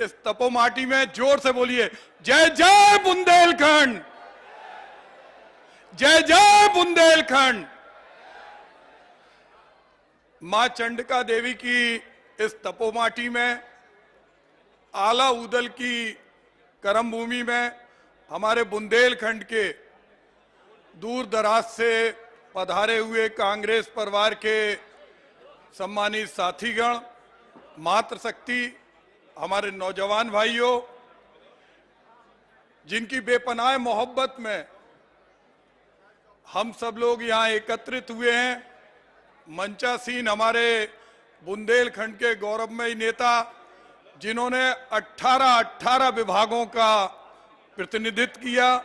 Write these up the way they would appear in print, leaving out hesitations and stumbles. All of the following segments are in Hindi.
इस तपोमाटी में जोर से बोलिए, जय जय बुंदेलखंड, जय जय बुंदेलखंड। मां चंडिका देवी की इस तपोमाटी में, आला उदल की करम भूमि में हमारे बुंदेलखंड के दूर दराज से पधारे हुए कांग्रेस परिवार के सम्मानित साथीगण, मातृशक्ति, हमारे नौजवान भाइयों, जिनकी बेपनाह मोहब्बत में हम सब लोग यहाँ एकत्रित हुए हैं। मंचासीन हमारे बुंदेलखंड के गौरवमयी नेता, जिन्होंने 18 विभागों का प्रतिनिधित्व किया,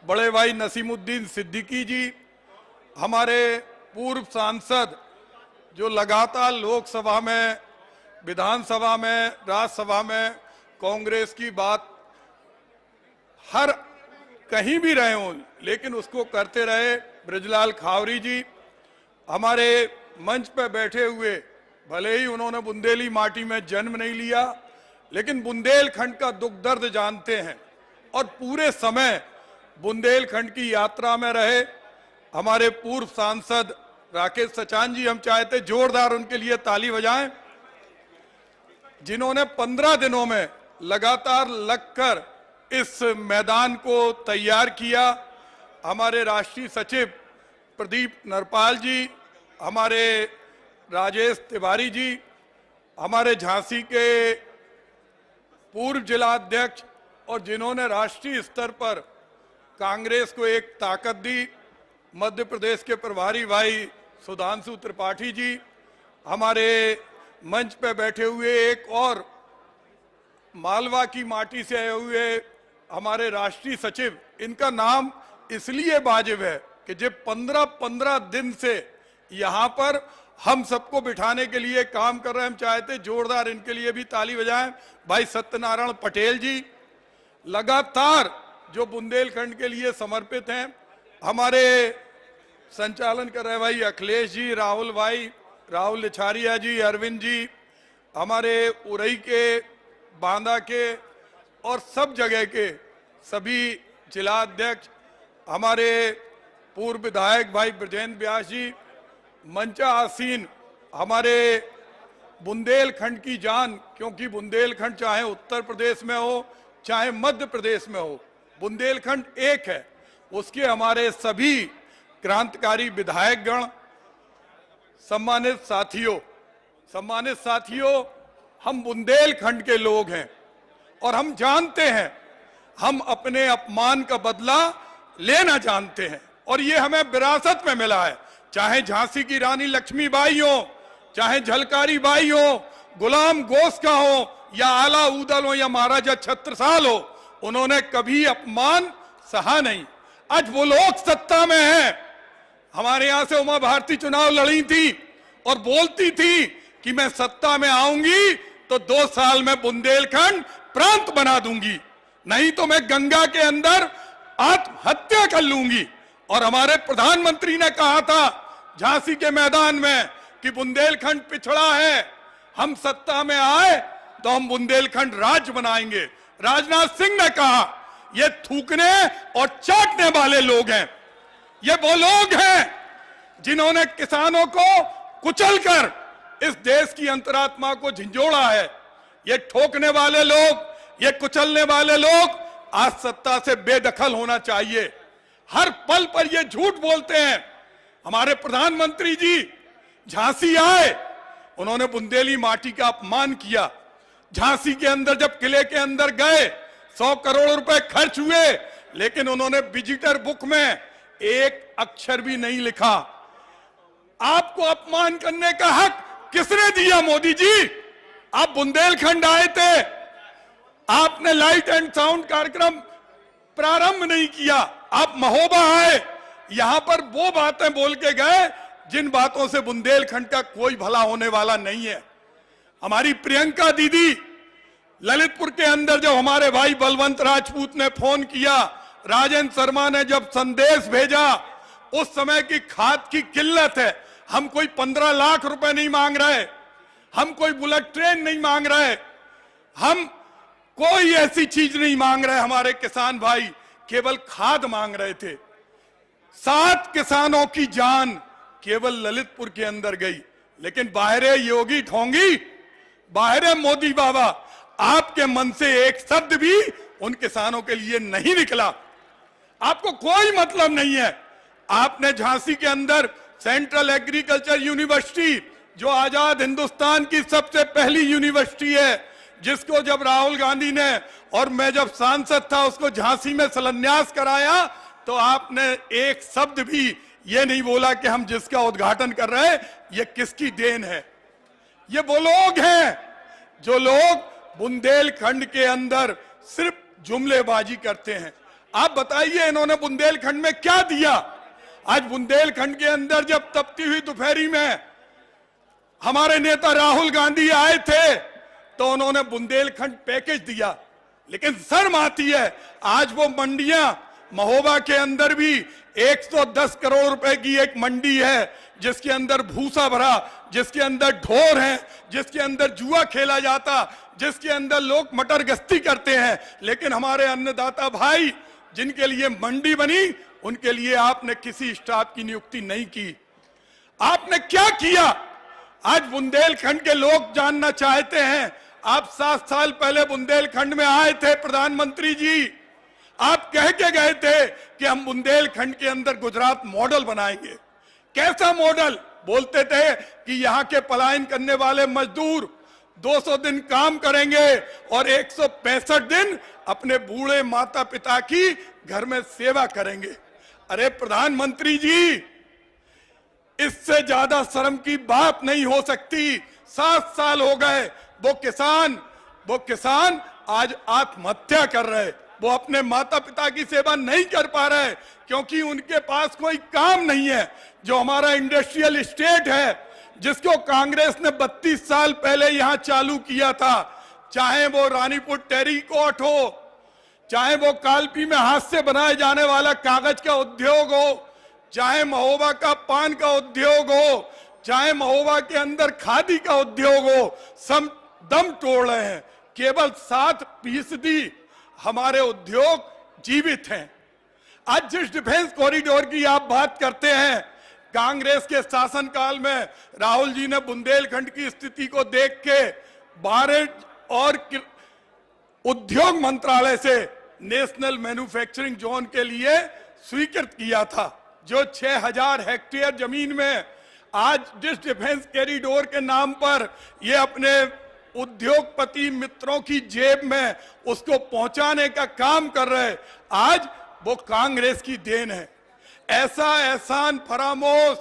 बड़े भाई नसीमुद्दीन सिद्दीकी जी, हमारे पूर्व सांसद जो लगातार लोकसभा में, विधानसभा में, राज्यसभा में कांग्रेस की बात हर कहीं भी रहे हों लेकिन उसको करते रहे, बृजलाल खावरी जी, हमारे मंच पर बैठे हुए, भले ही उन्होंने बुंदेली माटी में जन्म नहीं लिया लेकिन बुंदेलखंड का दुख दर्द जानते हैं और पूरे समय बुंदेलखंड की यात्रा में रहे, हमारे पूर्व सांसद राकेश सचान जी, हम चाहते जोरदार उनके लिए ताली बजाएं, जिन्होंने 15 दिनों में लगातार लगकर इस मैदान को तैयार किया। हमारे राष्ट्रीय सचिव प्रदीप नरपाल जी, हमारे राजेश तिवारी जी, हमारे झांसी के पूर्व जिला अध्यक्ष और जिन्होंने राष्ट्रीय स्तर पर कांग्रेस को एक ताकत दी, मध्य प्रदेश के प्रभारी भाई सुधांशु त्रिपाठी जी, हमारे मंच पे बैठे हुए एक और मालवा की माटी से आए हुए हमारे राष्ट्रीय सचिव, इनका नाम इसलिए वाजिब है कि जब 15 दिन से यहाँ पर हम सबको बिठाने के लिए काम कर रहे हैं। हम चाहते जोरदार इनके लिए भी ताली बजाएं। भाई सत्यनारायण पटेल जी लगातार जो बुंदेलखंड के लिए समर्पित हैं, हमारे संचालन कर रहे भाई अखिलेश जी, राहुल भाई, राहुल लिछारिया जी, अरविंद जी, हमारे उरई के, बांदा के और सब जगह के सभी जिला अध्यक्ष, हमारे पूर्व विधायक भाई ब्रजेंद्र व्यास जी, मंचा आसीन हमारे बुंदेलखंड की जान, क्योंकि बुंदेलखंड चाहे उत्तर प्रदेश में हो चाहे मध्य प्रदेश में हो, बुंदेलखंड एक है। उसके हमारे सभी क्रांतिकारी विधायकगण, सम्मानित साथियों, हम बुंदेलखंड के लोग हैं और हम जानते हैं, हम अपने अपमान का बदला लेना जानते हैं और ये हमें विरासत में मिला है। चाहे झांसी की रानी लक्ष्मीबाई हो, चाहे झलकारी बाई हो, गुलाम गोश्त का हो या आला उदल हो या महाराजा छत्रसाल हो, उन्होंने कभी अपमान सहा नहीं। आज वो लोग सत्ता में हैं। हमारे यहां से उमा भारती चुनाव लड़ी थी और बोलती थी कि मैं सत्ता में आऊंगी तो 2 साल में बुंदेलखंड प्रांत बना दूंगी, नहीं तो मैं गंगा के अंदर आत्महत्या कर लूंगी। और हमारे प्रधानमंत्री ने कहा था झांसी के मैदान में कि बुंदेलखंड पिछड़ा है, हम सत्ता में आए तो हम बुंदेलखंड राज्य बनाएंगे। राजनाथ सिंह ने कहा, ये थूकने और चाटने वाले लोग हैं, ये वो लोग हैं जिन्होंने किसानों को कुचलकर इस देश की अंतरात्मा को झंझोड़ा है। ये ठोकने वाले लोग, ये कुचलने वाले लोग आज सत्ता से बेदखल होना चाहिए। हर पल पर ये झूठ बोलते हैं। हमारे प्रधानमंत्री जी झांसी आए, उन्होंने बुंदेली माटी का अपमान किया। झांसी के अंदर जब किले के अंदर गए, 100 करोड़ रुपए खर्च हुए, लेकिन उन्होंने विजिटर बुक में एक अक्षर भी नहीं लिखा। आपको अपमान करने का हक किसने दिया? मोदी जी, आप बुंदेलखंड आए थे, आपने लाइट एंड साउंड कार्यक्रम प्रारंभ नहीं किया, आप महोबा आए, यहां पर वो बातें बोल के गए जिन बातों से बुंदेलखंड का कोई भला होने वाला नहीं है। हमारी प्रियंका दीदी ललितपुर के अंदर जब हमारे भाई बलवंत राजपूत ने फोन किया, राजेंद्र शर्मा ने जब संदेश भेजा, उस समय की खाद की किल्लत है, हम कोई 15 लाख रुपए नहीं मांग रहे, हम कोई बुलेट ट्रेन नहीं मांग रहे, हम कोई ऐसी चीज नहीं मांग रहे हमारे किसान भाई, केवल खाद मांग रहे थे। 7 किसानों की जान केवल ललितपुर के अंदर गई, लेकिन बाहरे योगी ढोंगी, बाहरे मोदी बाबा, आपके मन से एक शब्द भी उन किसानों के लिए नहीं निकला। आपको कोई मतलब नहीं है। आपने झांसी के अंदर सेंट्रल एग्रीकल्चर यूनिवर्सिटी, जो आजाद हिंदुस्तान की सबसे पहली यूनिवर्सिटी है, जिसको जब राहुल गांधी ने और मैं जब सांसद था उसको झांसी में शिलान्यास कराया, तो आपने एक शब्द भी ये नहीं बोला कि हम जिसका उद्घाटन कर रहे हैं ये किसकी देन है। ये वो लोग हैं जो लोग बुंदेलखंड के अंदर सिर्फ जुमलेबाजी करते हैं। आप बताइए इन्होंने बुंदेलखंड में क्या दिया? आज बुंदेलखंड के अंदर जब तपती हुई दोपहरी में हमारे नेता राहुल गांधी आए थे तो उन्होंने बुंदेलखंड पैकेज दिया, लेकिन शर्म आती है आज वो मंडियां, महोबा के अंदर भी 110 करोड़ रुपए की एक मंडी है जिसके अंदर भूसा भरा, जिसके अंदर ढोर हैं, जिसके अंदर जुआ खेला जाता, जिसके अंदर लोग मटर गश्ती करते हैं, लेकिन हमारे अन्नदाता भाई जिनके लिए मंडी बनी उनके लिए आपने किसी स्टाफ की नियुक्ति नहीं की। आपने क्या किया? आज बुंदेलखंड के लोग जानना चाहते हैं। आप 7 साल पहले बुंदेलखंड में आए थे प्रधानमंत्री जी, आप कह के गए थे कि हम बुंदेलखंड के अंदर गुजरात मॉडल बनाएंगे। कैसा मॉडल? बोलते थे कि यहाँ के पलायन करने वाले मजदूर 200 दिन काम करेंगे और 165 दिन अपने बूढ़े माता पिता की घर में सेवा करेंगे। अरे प्रधानमंत्री जी, इससे ज्यादा शर्म की बात नहीं हो सकती। 7 साल हो गए, वो किसान आज आत्महत्या कर रहे, वो अपने माता पिता की सेवा नहीं कर पा रहे क्योंकि उनके पास कोई काम नहीं है। जो हमारा इंडस्ट्रियल स्टेट है जिसको कांग्रेस ने 32 साल पहले यहां चालू किया था, चाहे वो रानीपुर टेरीकोट हो, चाहे वो कालपी में हाथ से बनाए जाने वाला कागज का उद्योग हो, चाहे महोबा का पान का उद्योग हो, चाहे महोबा के अंदर खादी का उद्योग हो, सब दम तोड़ रहे हैं। केवल 7% हमारे उद्योग जीवित हैं। आज जिस डिफेंस कॉरिडोर की आप बात करते हैं, कांग्रेस के शासनकाल में राहुल जी ने बुंदेलखंड की स्थिति को देख के भारत और उद्योग मंत्रालय से नेशनल मैन्युफैक्चरिंग जोन के लिए स्वीकृत किया था, जो 6000 हेक्टेयर जमीन में आज जिस डिफेंस कॉरिडोर के नाम पर ये अपने उद्योगपति मित्रों की जेब में उसको पहुंचाने का काम कर रहे, आज वो कांग्रेस की देन है। ऐसा एहसान फरामोश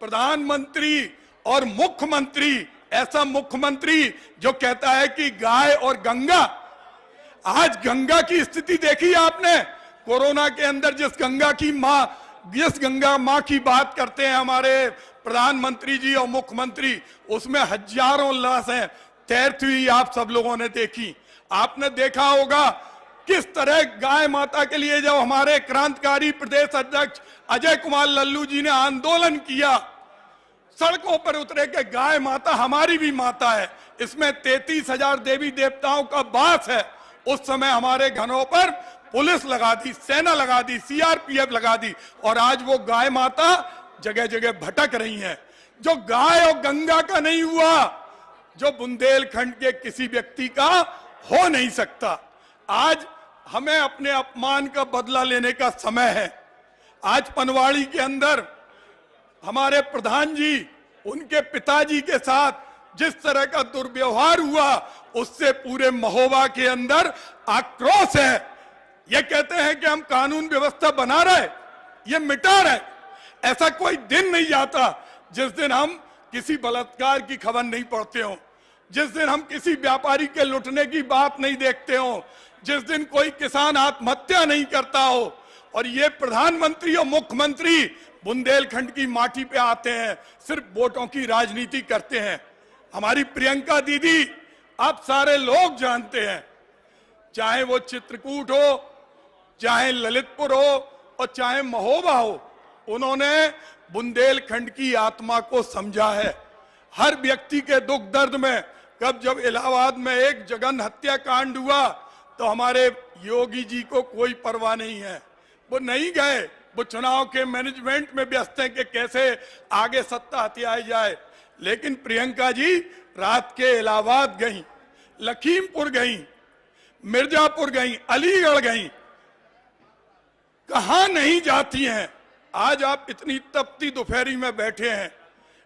प्रधानमंत्री और मुख्यमंत्री, ऐसा मुख्यमंत्री जो कहता है कि गाय और गंगा, आज गंगा की स्थिति देखी आपने? कोरोना के अंदर जिस गंगा माँ की बात करते हैं हमारे प्रधानमंत्री जी और मुख्यमंत्री, उसमें हजारों लाशें तैरती हुई आप सब लोगों ने देखी। आपने देखा होगा किस तरह गाय माता के लिए जब हमारे क्रांतिकारी प्रदेश अध्यक्ष अजय कुमार लल्लू जी ने आंदोलन किया, सड़कों पर उतरे के गाय माता हमारी भी माता है, इसमें 33,000 देवी देवताओं का वास है। उस समय हमारे घरों पर पुलिस लगा दी, सेना लगा दी, सीआरपीएफ लगा दी, और आज वो गाय माता जगह जगह भटक रही हैं। जो गाय और गंगा का नहीं हुआ, जो बुंदेलखंड के किसी व्यक्ति का हो नहीं सकता। आज हमें अपने अपमान का बदला लेने का समय है। आज पनवाड़ी के अंदर हमारे प्रधान जी, उनके पिताजी के साथ जिस तरह का दुर्व्यवहार हुआ, उससे पूरे महोबा के अंदर आक्रोश है। ये कहते हैं कि हम कानून व्यवस्था बना रहे, ये मिटा रहे। ऐसा कोई दिन नहीं जाता जिस दिन हम किसी बलात्कार की खबर नहीं पढ़ते हो, जिस दिन हम किसी व्यापारी के लुटने की बात नहीं देखते हो, जिस दिन कोई किसान आत्महत्या नहीं करता हो। और ये प्रधानमंत्री और मुख्यमंत्री बुंदेलखंड की माटी पे आते हैं, सिर्फ वोटों की राजनीति करते हैं। हमारी प्रियंका दीदी, आप सारे लोग जानते हैं, चाहे वो चित्रकूट हो, चाहे ललितपुर हो और चाहे महोबा हो, उन्होंने बुंदेलखंड की आत्मा को समझा है। हर व्यक्ति के दुख दर्द में कब जब इलाहाबाद में एक जघन हत्याकांड हुआ तो हमारे योगी जी को कोई परवाह नहीं है, वो नहीं गए, वो चुनाव के मैनेजमेंट में व्यस्त हैं कि कैसे आगे सत्ता हथियाई जाए। लेकिन प्रियंका जी रात के इलाहाबाद गई, लखीमपुर गई, मिर्जापुर गई, अलीगढ़ गई, कहां नहीं जाती हैं। आज आप इतनी तपती दोपहरी में बैठे हैं,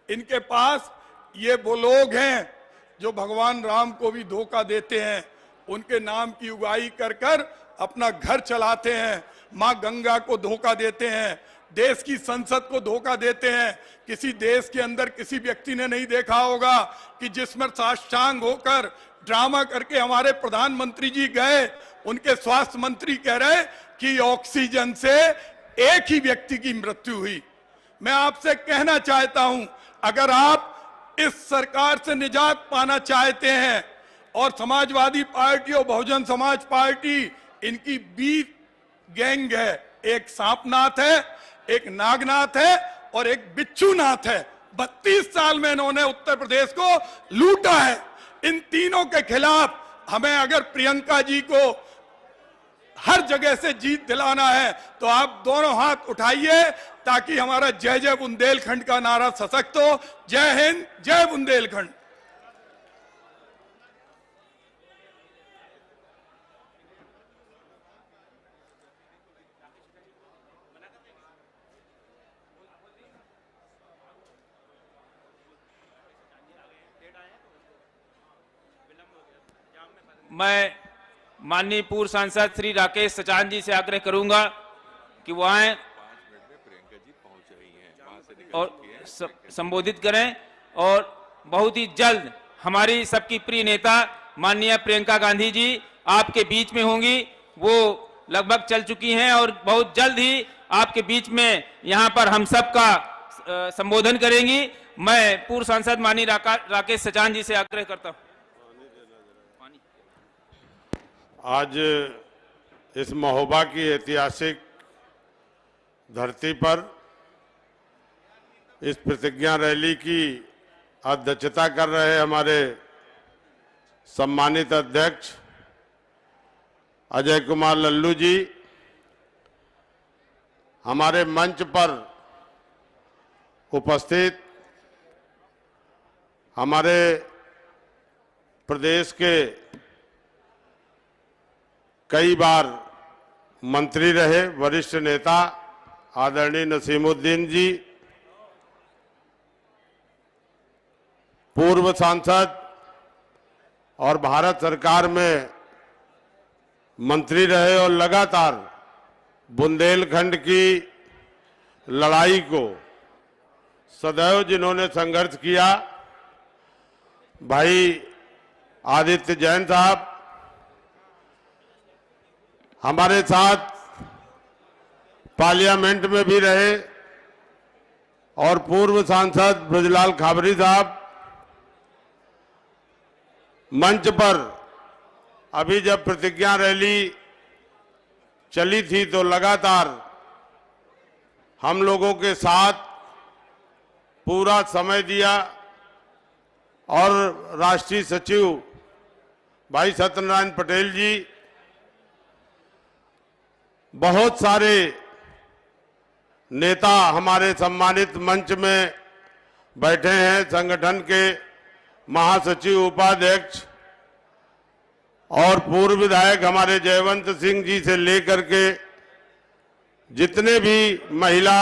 इनके पास ये वो लोग हैं जो भगवान राम को भी धोखा देते हैं, उनके नाम की उगाही कर कर अपना घर चलाते हैं, मां गंगा को धोखा देते हैं, देश की संसद को धोखा देते हैं। किसी देश के अंदर किसी व्यक्ति ने नहीं देखा होगा कि जिसमें साष्टांग होकर ड्रामा करके हमारे प्रधानमंत्री जी गए, उनके स्वास्थ्य मंत्री कह रहे कि ऑक्सीजन से एक ही व्यक्ति की मृत्यु हुई। मैं आपसे कहना चाहता हूं, अगर आप इस सरकार से निजात पाना चाहते हैं और समाजवादी पार्टी और बहुजन समाज पार्टी इनकी बी गैंग है, एक सांपनाथ है, एक नागनाथ है और एक बिच्छूनाथ है। 32 साल में इन्होंने उत्तर प्रदेश को लूटा है। इन तीनों के खिलाफ हमें अगर प्रियंका जी को हर जगह से जीत दिलाना है तो आप दोनों हाथ उठाइए ताकि हमारा जय जय बुंदेलखंड का नारा सशक्त हो। जय हिंद, जय बुंदेलखंड। मैं माननीय पूर्व सांसद श्री राकेश सचान जी से आग्रह करूंगा कि वो आए और संबोधित करें और बहुत ही जल्द हमारी सबकी प्रिय नेता माननीय प्रियंका गांधी जी आपके बीच में होंगी। वो लगभग चल चुकी हैं और बहुत जल्द ही आपके बीच में यहां पर हम सब का संबोधन करेंगी। मैं पूर्व सांसद माननीय राकेश सचान जी से आग्रह करता हूं। आज इस महोबा की ऐतिहासिक धरती पर इस प्रतिज्ञा रैली की अध्यक्षता कर रहे हमारे सम्मानित अध्यक्ष अजय कुमार लल्लू जी, हमारे मंच पर उपस्थित हमारे प्रदेश के कई बार मंत्री रहे वरिष्ठ नेता आदरणीय नसीमुद्दीन जी, पूर्व सांसद और भारत सरकार में मंत्री रहे और लगातार बुंदेलखंड की लड़ाई को सदैव जिन्होंने संघर्ष किया, भाई आदित्य जैन साहब हमारे साथ पार्लियामेंट में भी रहे और पूर्व सांसद ब्रजलाल खाबरी साहब मंच पर अभी जब प्रतिज्ञा रैली चली थी तो लगातार हम लोगों के साथ पूरा समय दिया और राष्ट्रीय सचिव भाई सत्यनारायण पटेल जी, बहुत सारे नेता हमारे सम्मानित मंच में बैठे हैं, संगठन के महासचिव उपाध्यक्ष और पूर्व विधायक हमारे जयवंत सिंह जी से लेकर के जितने भी महिला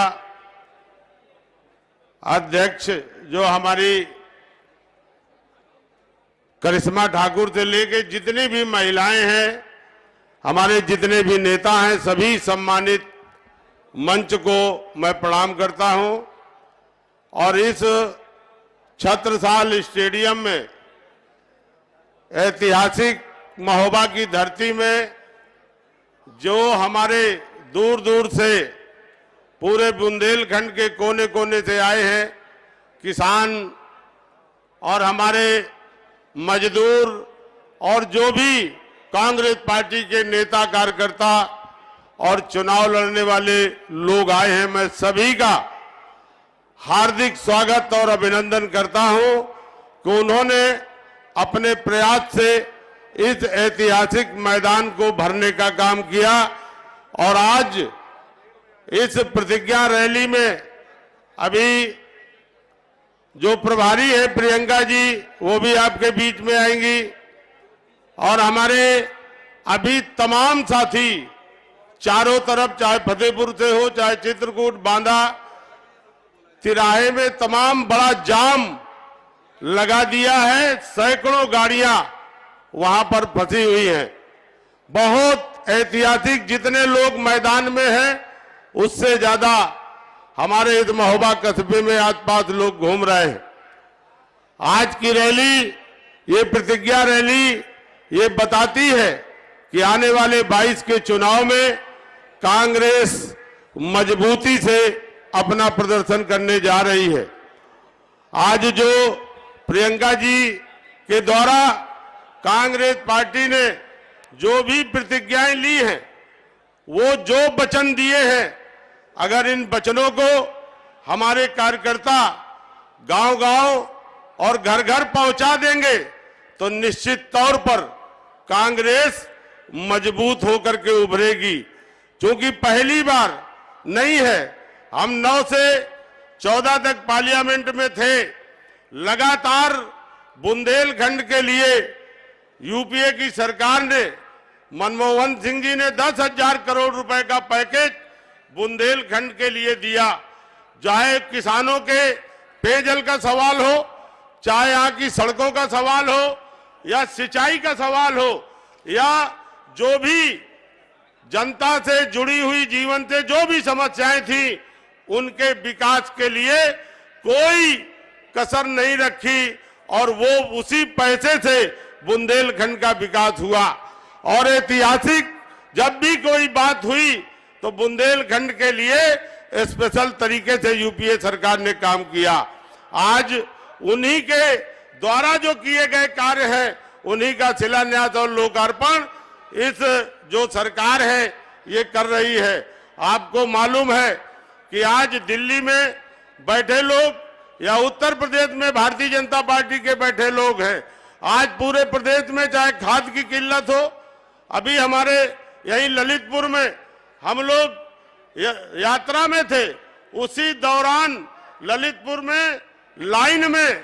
अध्यक्ष जो हमारी करिश्मा ठाकुर से लेकर जितनी भी महिलाएं हैं, हमारे जितने भी नेता हैं, सभी सम्मानित मंच को मैं प्रणाम करता हूं। और इस छत्रसाल स्टेडियम में ऐतिहासिक महोबा की धरती में जो हमारे दूर दूर से पूरे बुंदेलखंड के कोने कोने से आए हैं किसान और हमारे मजदूर और जो भी कांग्रेस पार्टी के नेता कार्यकर्ता और चुनाव लड़ने वाले लोग आए हैं, मैं सभी का हार्दिक स्वागत और अभिनंदन करता हूं कि उन्होंने अपने प्रयास से इस ऐतिहासिक मैदान को भरने का काम किया। और आज इस प्रतिज्ञा रैली में अभी जो प्रभारी है प्रियंका जी, वो भी आपके बीच में आएंगी। और हमारे अभी तमाम साथी चारों तरफ, चाहे फतेहपुर से हो, चाहे चित्रकूट, बांदा, तिराहे में तमाम बड़ा जाम लगा दिया है। सैकड़ों गाड़ियां वहां पर फंसी हुई हैं। बहुत ऐतिहासिक, जितने लोग मैदान में हैं उससे ज्यादा हमारे इस महोबा कस्बे में आसपास लोग घूम रहे हैं। आज की रैली, ये प्रतिज्ञा रैली, ये बताती है कि आने वाले 22 के चुनाव में कांग्रेस मजबूती से अपना प्रदर्शन करने जा रही है। आज जो प्रियंका जी के द्वारा कांग्रेस पार्टी ने जो भी प्रतिज्ञाएं ली हैं, वो जो वचन दिए हैं, अगर इन वचनों को हमारे कार्यकर्ता गांव-गांव और घर-घर पहुंचा देंगे तो निश्चित तौर पर कांग्रेस मजबूत होकर के उभरेगी। क्योंकि पहली बार नहीं है, हम 9 से 14 तक पार्लियामेंट में थे। लगातार बुंदेलखंड के लिए यूपीए की सरकार ने, मनमोहन सिंह जी ने 10,000 करोड़ रुपए का पैकेज बुंदेलखंड के लिए दिया। चाहे किसानों के पेयजल का सवाल हो, चाहे यहाँ की सड़कों का सवाल हो, या सिंचाई का सवाल हो, या जो भी जनता से जुड़ी हुई जीवन से जो भी समस्याएं थी, उनके विकास के लिए कोई कसर नहीं रखी। और वो उसी पैसे से बुंदेलखंड का विकास हुआ। और ऐतिहासिक जब भी कोई बात हुई तो बुंदेलखंड के लिए स्पेशल तरीके से यूपीए सरकार ने काम किया। आज उन्हीं के द्वारा जो किए गए कार्य हैं, उन्हीं का शिलान्यास और लोकार्पण इस जो सरकार है ये कर रही है। आपको मालूम है कि आज दिल्ली में बैठे लोग या उत्तर प्रदेश में भारतीय जनता पार्टी के बैठे लोग हैं, आज पूरे प्रदेश में चाहे खाद की किल्लत हो, अभी हमारे यही ललितपुर में हम लोग यात्रा में थे, उसी दौरान ललितपुर में लाइन में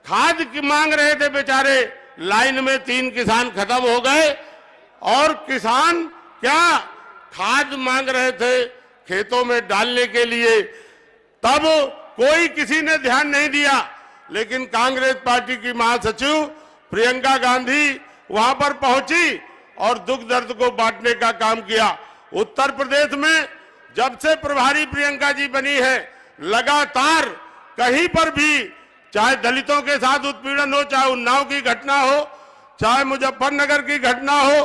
खाद की मांग रहे थे, बेचारे लाइन में 3 किसान खत्म हो गए। और किसान क्या खाद मांग रहे थे खेतों में डालने के लिए, तब कोई किसी ने ध्यान नहीं दिया। लेकिन कांग्रेस पार्टी की महासचिव प्रियंका गांधी वहां पर पहुंची और दुख दर्द को बांटने का काम किया। उत्तर प्रदेश में जब से प्रभारी प्रियंका जी बनी है, लगातार कहीं पर भी, चाहे दलितों के साथ उत्पीड़न हो, चाहे उन्नाव की घटना हो, चाहे मुजफ्फरनगर की घटना हो,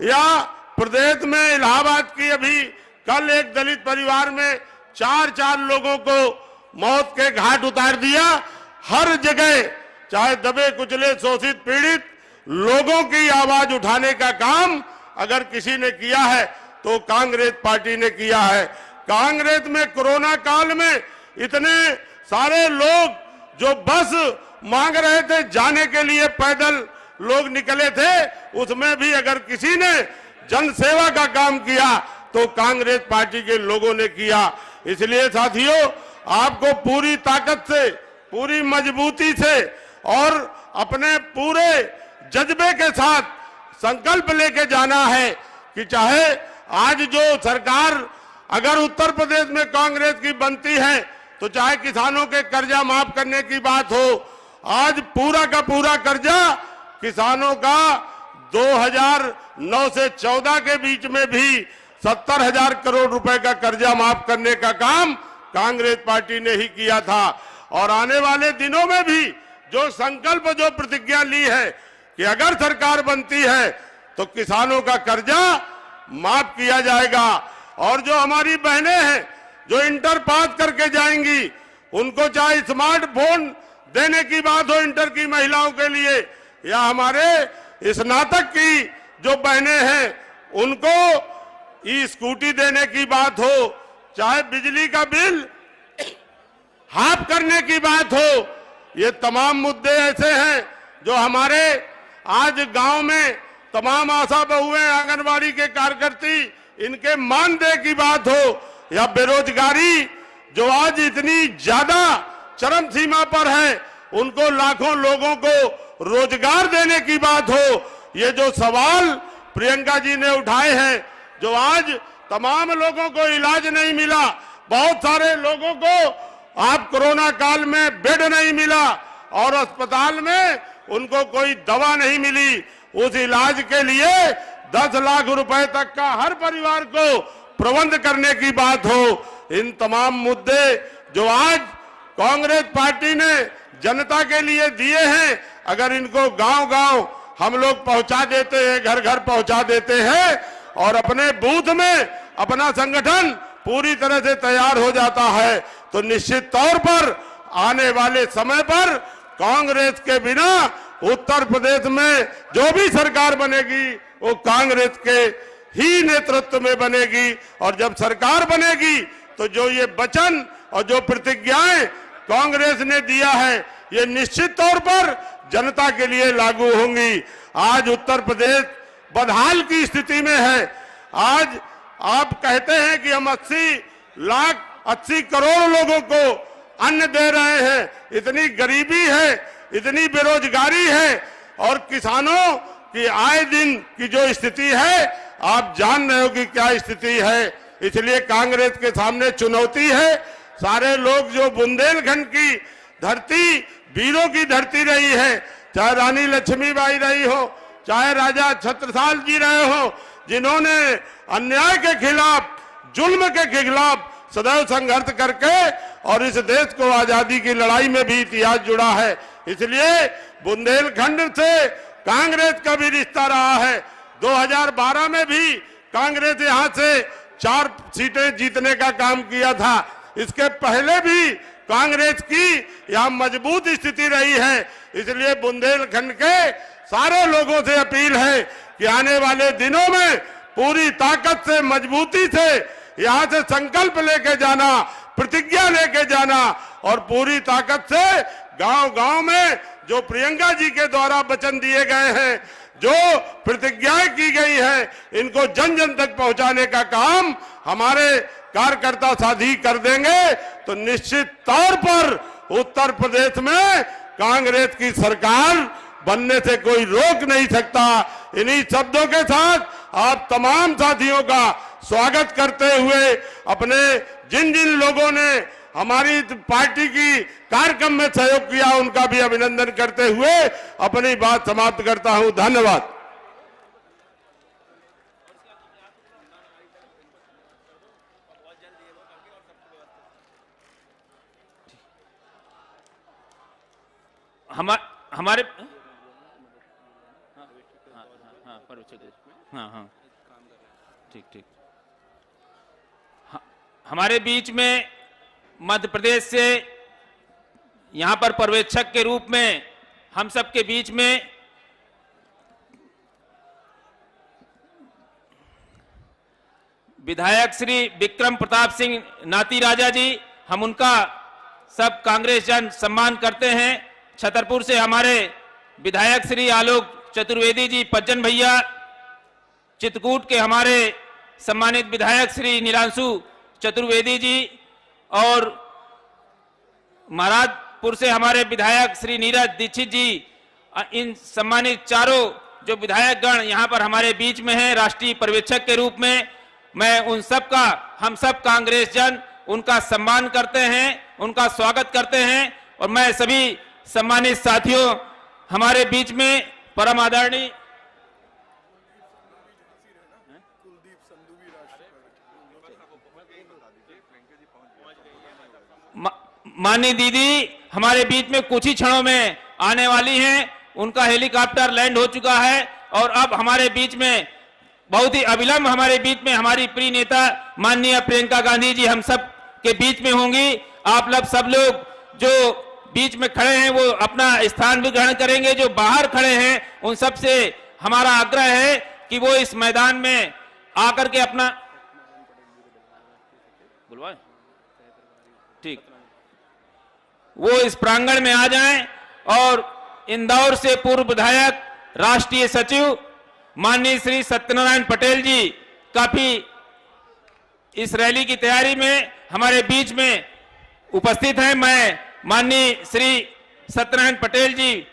या प्रदेश में इलाहाबाद की अभी कल एक दलित परिवार में 4 लोगों को मौत के घाट उतार दिया। हर जगह चाहे दबे कुचले शोषित पीड़ित लोगों की आवाज उठाने का काम अगर किसी ने किया है तो कांग्रेस पार्टी ने किया है। कांग्रेस में कोरोना काल में इतने सारे लोग जो बस मांग रहे थे जाने के लिए, पैदल लोग निकले थे, उसमें भी अगर किसी ने जन सेवा का काम किया तो कांग्रेस पार्टी के लोगों ने किया। इसलिए साथियों, आपको पूरी ताकत से, पूरी मजबूती से और अपने पूरे जज्बे के साथ संकल्प लेके जाना है कि चाहे आज जो सरकार अगर उत्तर प्रदेश में कांग्रेस की बनती है तो चाहे किसानों के कर्जा माफ करने की बात हो, आज पूरा का पूरा कर्जा किसानों का 2009 से 14 के बीच में भी 70,000 करोड़ रुपए का कर्जा माफ करने का काम कांग्रेस पार्टी ने ही किया था। और आने वाले दिनों में भी जो संकल्प, जो प्रतिज्ञा ली है कि अगर सरकार बनती है तो किसानों का कर्जा माफ किया जाएगा। और जो हमारी बहनें हैं जो इंटर पास करके जाएंगी, उनको चाहे स्मार्टफोन देने की बात हो इंटर की महिलाओं के लिए, या हमारे स्नातक की जो बहनें हैं उनको ई स्कूटी देने की बात हो, चाहे बिजली का बिल हाफ करने की बात हो, ये तमाम मुद्दे ऐसे हैं जो हमारे आज गांव में तमाम आशा बहुएं, आंगनबाड़ी के कार्यकर्ती, इनके मानदेय की बात हो या बेरोजगारी जो आज इतनी ज्यादा चरम सीमा पर है, उनको लाखों लोगों को रोजगार देने की बात हो, ये जो सवाल प्रियंका जी ने उठाए हैं, जो आज तमाम लोगों को इलाज नहीं मिला, बहुत सारे लोगों को आप कोरोना काल में बेड नहीं मिला और अस्पताल में उनको कोई दवा नहीं मिली, उस इलाज के लिए 10 लाख रुपए तक का हर परिवार को प्रबंध करने की बात हो, इन तमाम मुद्दे जो आज कांग्रेस पार्टी ने जनता के लिए दिए हैं, अगर इनको गांव-गांव हम लोग पहुंचा देते हैं, घर घर पहुंचा देते हैं और अपने बूथ में अपना संगठन पूरी तरह से तैयार हो जाता है, तो निश्चित तौर पर आने वाले समय पर कांग्रेस के बिना उत्तर प्रदेश में जो भी सरकार बनेगी वो कांग्रेस के ही नेतृत्व में बनेगी। और जब सरकार बनेगी तो जो ये वचन और जो प्रतिज्ञाएं कांग्रेस ने दिया है, ये निश्चित तौर पर जनता के लिए लागू होंगी। आज उत्तर प्रदेश बदहाल की स्थिति में है। आज आप कहते हैं कि हम 80 करोड़ लोगों को अन्न दे रहे हैं, इतनी गरीबी है, इतनी बेरोजगारी है और किसानों की आए दिन की जो स्थिति है, आप जान रहे हो कि क्या स्थिति है। इसलिए कांग्रेस के सामने चुनौती है। सारे लोग जो बुंदेलखंड की धरती वीरों की धरती रही है, चाहे रानी लक्ष्मीबाई रही हो, चाहे राजा छत्रसाल जी रहे हो, जिन्होंने अन्याय के खिलाफ, जुल्म के खिलाफ सदैव संघर्ष करके और इस देश को आजादी की लड़ाई में भी इतिहास जुड़ा है। इसलिए बुंदेलखंड से कांग्रेस का भी रिश्ता रहा है। 2012 में भी कांग्रेस यहां से 4 सीटें जीतने का काम किया था। इसके पहले भी कांग्रेस की यहां मजबूत स्थिति रही है। इसलिए बुंदेलखंड के सारे लोगों से अपील है कि आने वाले दिनों में पूरी ताकत से, मजबूती से यहां से संकल्प लेके जाना, प्रतिज्ञा लेके जाना और पूरी ताकत से गांव-गांव में जो प्रियंका जी के द्वारा वचन दिए गए हैं, जो प्रतिज्ञाएं की गई है, इनको जन जन तक पहुंचाने का काम हमारे कार्यकर्ता साथी कर देंगे। तो निश्चित तौर पर उत्तर प्रदेश में कांग्रेस की सरकार बनने से कोई रोक नहीं सकता। इन्हीं शब्दों के साथ आप तमाम साथियों का स्वागत करते हुए, अपने जिन जिन लोगों ने हमारी पार्टी की कार्यक्रम में सहयोग किया, उनका भी अभिनंदन करते हुए अपनी बात समाप्त करता हूं। धन्यवाद। हमारे ठीक हमारे बीच में मध्य प्रदेश से यहां पर पर्यवेक्षक के रूप में हम सबके बीच में विधायक श्री विक्रम प्रताप सिंह नाती राजा जी, हम उनका सब कांग्रेस जन सम्मान करते हैं। छतरपुर से हमारे विधायक श्री आलोक चतुर्वेदी जी, पज्जन भैया, चित्रकूट के हमारे सम्मानित विधायक श्री नीलांशु चतुर्वेदी जी और महाराजपुर से हमारे विधायक श्री नीरज दीक्षित जी, इन सम्मानित चारों जो विधायक गण यहाँ पर हमारे बीच में हैं राष्ट्रीय पर्यवेक्षक के रूप में, मैं उन सब का, हम सब कांग्रेस जन उनका सम्मान करते हैं, उनका स्वागत करते हैं। और मैं सभी सम्मानित साथियों, हमारे बीच में परम आदरणीय माननीय दीदी हमारे बीच में कुछ ही क्षणों में आने वाली हैं। उनका हेलीकॉप्टर लैंड हो चुका है और अब हमारे बीच में बहुत ही अविलंब हमारे बीच में हमारी प्रिय नेता माननीय प्रियंका गांधी जी हम सब के बीच में होंगी। आप लोग सब लोग जो बीच में खड़े हैं वो अपना स्थान भी ग्रहण करेंगे। जो बाहर खड़े हैं उन सब से हमारा आग्रह है कि वो इस मैदान में आकर के अपना बुलवाए, ठीक, वो इस प्रांगण में आ जाएं और इंदौर से पूर्व विधायक राष्ट्रीय सचिव माननीय श्री सत्यनारायण पटेल जी काफी इस रैली की तैयारी में हमारे बीच में उपस्थित हैं। मैं माननीय श्री सत्यनारायण पटेल जी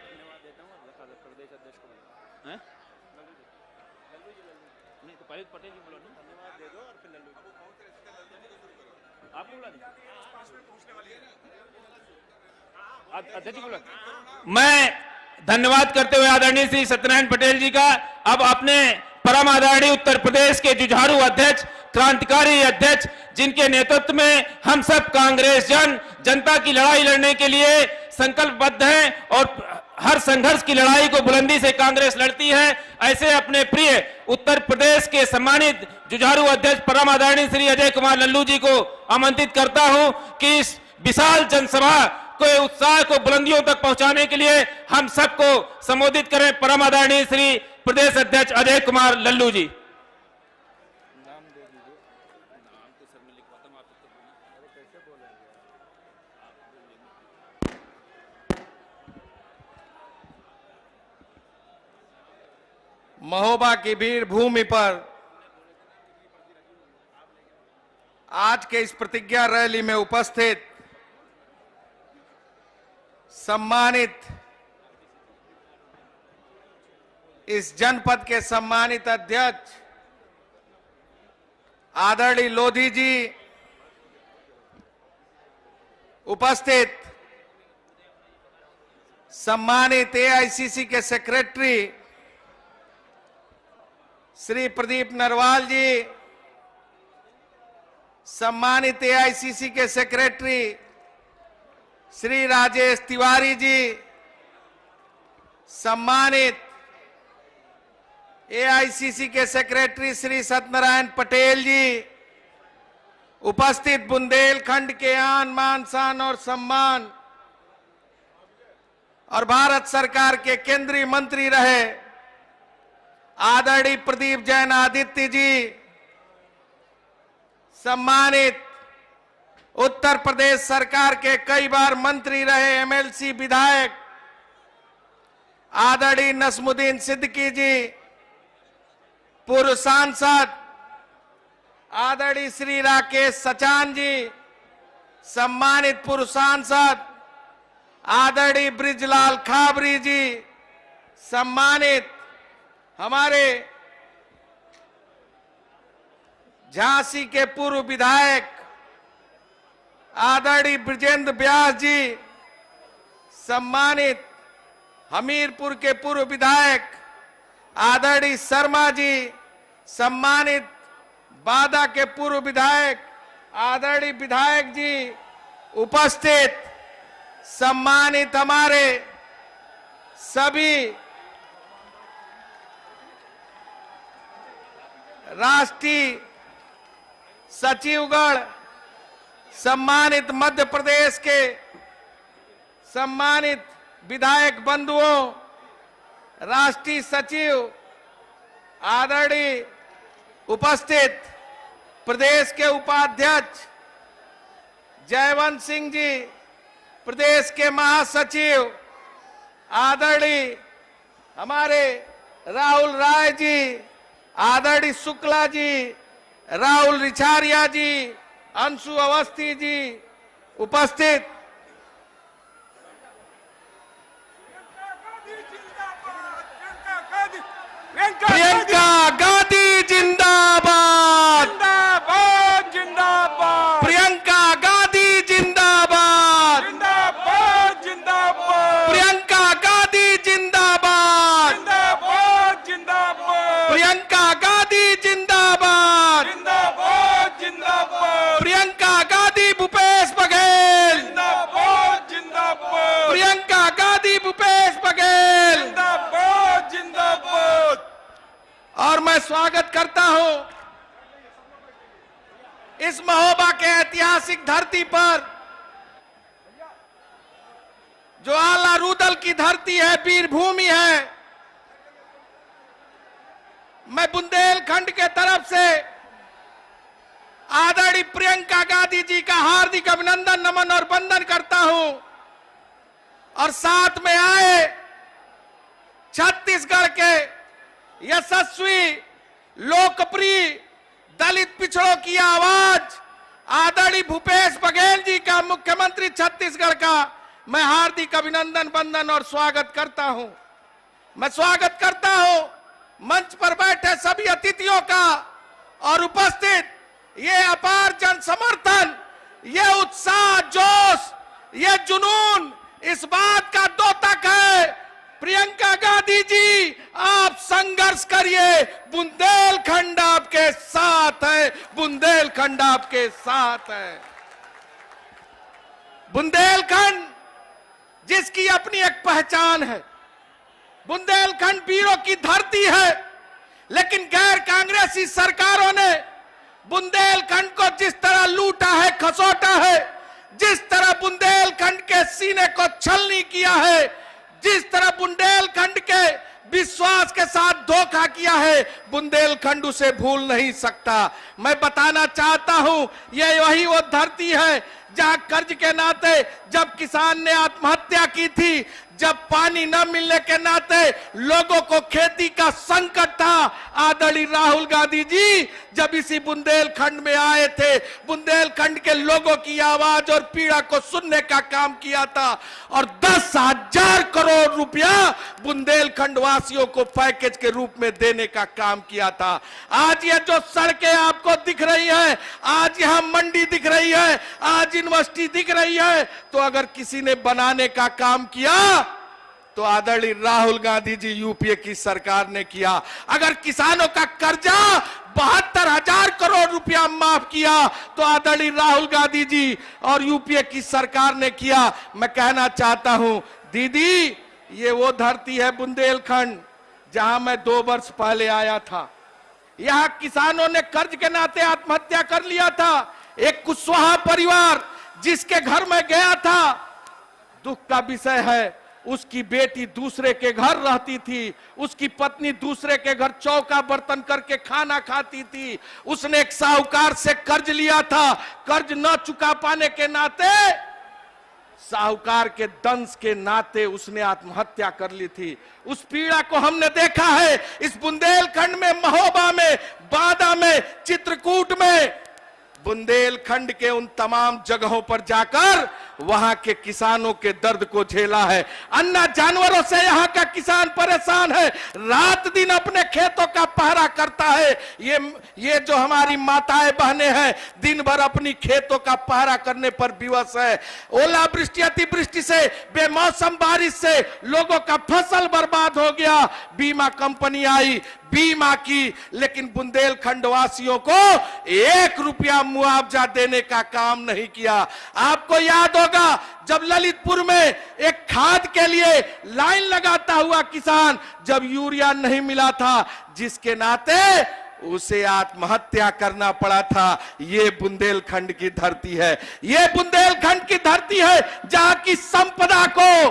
मैं धन्यवाद करते हुए आदरणीय श्री सत्यनारायण पटेल जी का अब अपने परम आदरणीय उत्तर प्रदेश के जुझारू अध्यक्ष, क्रांतिकारी अध्यक्ष, जिनके नेतृत्व में हम सब कांग्रेस जनता की लड़ाई लड़ने के लिए संकल्पबद्ध हैं और हर संघर्ष की लड़ाई को बुलंदी से कांग्रेस लड़ती है, ऐसे अपने प्रिय उत्तर प्रदेश के सम्मानित जुझारू अध्यक्ष परम आदरणीय श्री अजय कुमार लल्लू जी को आमंत्रित करता हूं कि इस विशाल जनसभा को उत्साह को बुलंदियों तक पहुंचाने के लिए हम सबको संबोधित करें। परम आदरणीय श्री प्रदेश अध्यक्ष अजय कुमार लल्लू जी। महोबा की वीर भूमि पर आज के इस प्रतिज्ञा रैली में उपस्थित सम्मानित इस जनपद के सम्मानित अध्यक्ष आदरणीय लोधी जी, उपस्थित सम्मानित एआईसीसी के सेक्रेटरी श्री प्रदीप नरवाल जी, सम्मानित एआईसीसी के सेक्रेटरी श्री राजेश तिवारी जी, सम्मानित एआईसीसी के सेक्रेटरी श्री सत्यनारायण पटेल जी, उपस्थित बुंदेलखंड के आन मान शान और सम्मान और भारत सरकार के केंद्रीय मंत्री रहे आदरणीय प्रदीप जैन आदित्य जी, सम्मानित उत्तर प्रदेश सरकार के कई बार मंत्री रहे एमएलसी विधायक आदरणीय नसमुद्दीन सिद्दीकी जी, पूर्व सांसद आदरणीय श्री राकेश सचान जी, सम्मानित पूर्व सांसद आदरणीय ब्रिजलाल खाबरी जी, सम्मानित हमारे झांसी के पूर्व विधायक आदरणीय ब्रजेंद्र व्यास जी, सम्मानित हमीरपुर के पूर्व विधायक आदरणीय शर्मा जी, सम्मानित बादा के पूर्व विधायक आदरणीय विधायक जी, उपस्थित सम्मानित हमारे सभी राष्ट्रीय सचिवगण, सम्मानित मध्य प्रदेश के सम्मानित विधायक बंधुओं, राष्ट्रीय सचिव आदरणीय उपस्थित प्रदेश के उपाध्यक्ष जयवंत सिंह जी, प्रदेश के महासचिव आदरणीय हमारे राहुल राय जी, आदरणीय शुक्ला जी, राहुल रिछारिया जी, अंशु अवस्थी जी, उपस्थित प्रियंका गांधी जिंदाबाद, जिंदाबाद जिंदाबाद, प्रियंका गांधी जिंदाबाद, जिंदाबाद जिंदाबाद, प्रियंका गांधी जिंदाबाद, जिंदाबाद जिंदाबाद, प्रियंका गांधी जिंदाबाद, जिंदाबाद जिंदाबाद, प्रियंका गांधी भूपेश बघेल, जिंदाबाद जिंदाबाद, प्रियंका गांधी भूपेश बघेल। जिंदाबाद जिंदाबाद। और मैं स्वागत करता हूं इस महोबा के ऐतिहासिक धरती पर, जो आला रूदल की धरती है, वीर भूमि है। मैं बुंदेलखंड के तरफ से आदरणीय प्रियंका गांधी जी का हार्दिक अभिनंदन, नमन और वंदन करता हूं और साथ में आए छत्तीसगढ़ के यशस्वी, लोकप्रिय दलित पिछड़ों की आवाज आदरणीय भूपेश बघेल जी का, मुख्यमंत्री छत्तीसगढ़ का मैं हार्दिक अभिनंदन, वंदन और स्वागत करता हूं। मैं स्वागत करता हूं मंच पर बैठे सभी अतिथियों का और उपस्थित ये अपार जन समर्थन, ये उत्साह, जोश, ये जुनून इस बात का द्योतक है प्रियंका गांधी जी आप संघर्ष करिए, बुंदेलखंड आपके साथ है, बुंदेलखंड आपके साथ है। बुंदेलखंड जिसकी अपनी एक पहचान है, बुंदेलखंड वीरों की धरती है, लेकिन गैर कांग्रेसी सरकारों ने बुंदेलखंड को जिस तरह लूटा है, खसोटा है, जिस तरह बुंदेलखंड के सीने को छलनी किया है, जिस तरह बुंदेलखंड के विश्वास के साथ धोखा किया है, बुंदेलखंड उसे भूल नहीं सकता। मैं बताना चाहता हूं ये वही वो धरती है जहां कर्ज के नाते जब किसान ने आत्महत्या की थी, जब पानी न मिलने के नाते लोगों को खेती का संकट था, आदरणीय राहुल गांधी जी जब इसी बुंदेलखंड में आए थे, बुंदेलखंड के लोगों की आवाज और पीड़ा को सुनने का काम किया था और 10,000 करोड़ रुपया बुंदेलखंड वासियों को पैकेज के रूप में देने का काम किया था। आज ये जो सड़कें आपको दिख रही है, आज यहां मंडी दिख रही है, आज यूनिवर्सिटी दिख रही है, तो अगर किसी ने बनाने का काम किया तो आदरणीय राहुल गांधी जी यूपीए की सरकार ने किया। अगर किसानों का कर्जा 72,000 करोड़ रुपया माफ किया तो आदरणीय राहुल गांधी जी और यूपीए की सरकार ने किया। मैं कहना चाहता हूं दीदी, ये वो धरती है बुंदेलखंड जहां मैं 2 वर्ष पहले आया था। यहां किसानों ने कर्ज के नाते आत्महत्या कर लिया था। एक कुशवाहा परिवार जिसके घर में गया था, दुख का विषय है, उसकी बेटी दूसरे के घर रहती थी, उसकी पत्नी दूसरे के घर चौका बर्तन करके खाना खाती थी। उसने एक साहूकार से कर्ज लिया था, कर्ज न चुका पाने के नाते, साहूकार के दंश के नाते उसने आत्महत्या कर ली थी। उस पीड़ा को हमने देखा है इस बुंदेलखंड में, महोबा में, बादा में, चित्रकूट में। बुंदेलखंड के उन तमाम जगहों पर जाकर वहां के किसानों के दर्द को झेला है। अन्ना जानवरों से यहां का किसान परेशान है, रात दिन अपने खेतों का पहरा करता है। ये जो हमारी माताएं बहनें हैं दिन भर अपनी खेतों का पहरा करने पर विवश है। ओलावृष्टि, अतिवृष्टि से, बेमौसम बारिश से लोगों का फसल बर्बाद हो गया। बीमा कंपनी आई, बीमा की, लेकिन बुंदेलखंड वासियों को 1 रुपया मुआवजा देने का काम नहीं किया। आपको याद होगा जब ललितपुर में एक खाद के लिए लाइन लगाता हुआ किसान, जब यूरिया नहीं मिला था, जिसके नाते उसे आत्महत्या करना पड़ा था। ये बुंदेलखंड की धरती है, ये बुंदेलखंड की धरती है जहां की संपदा को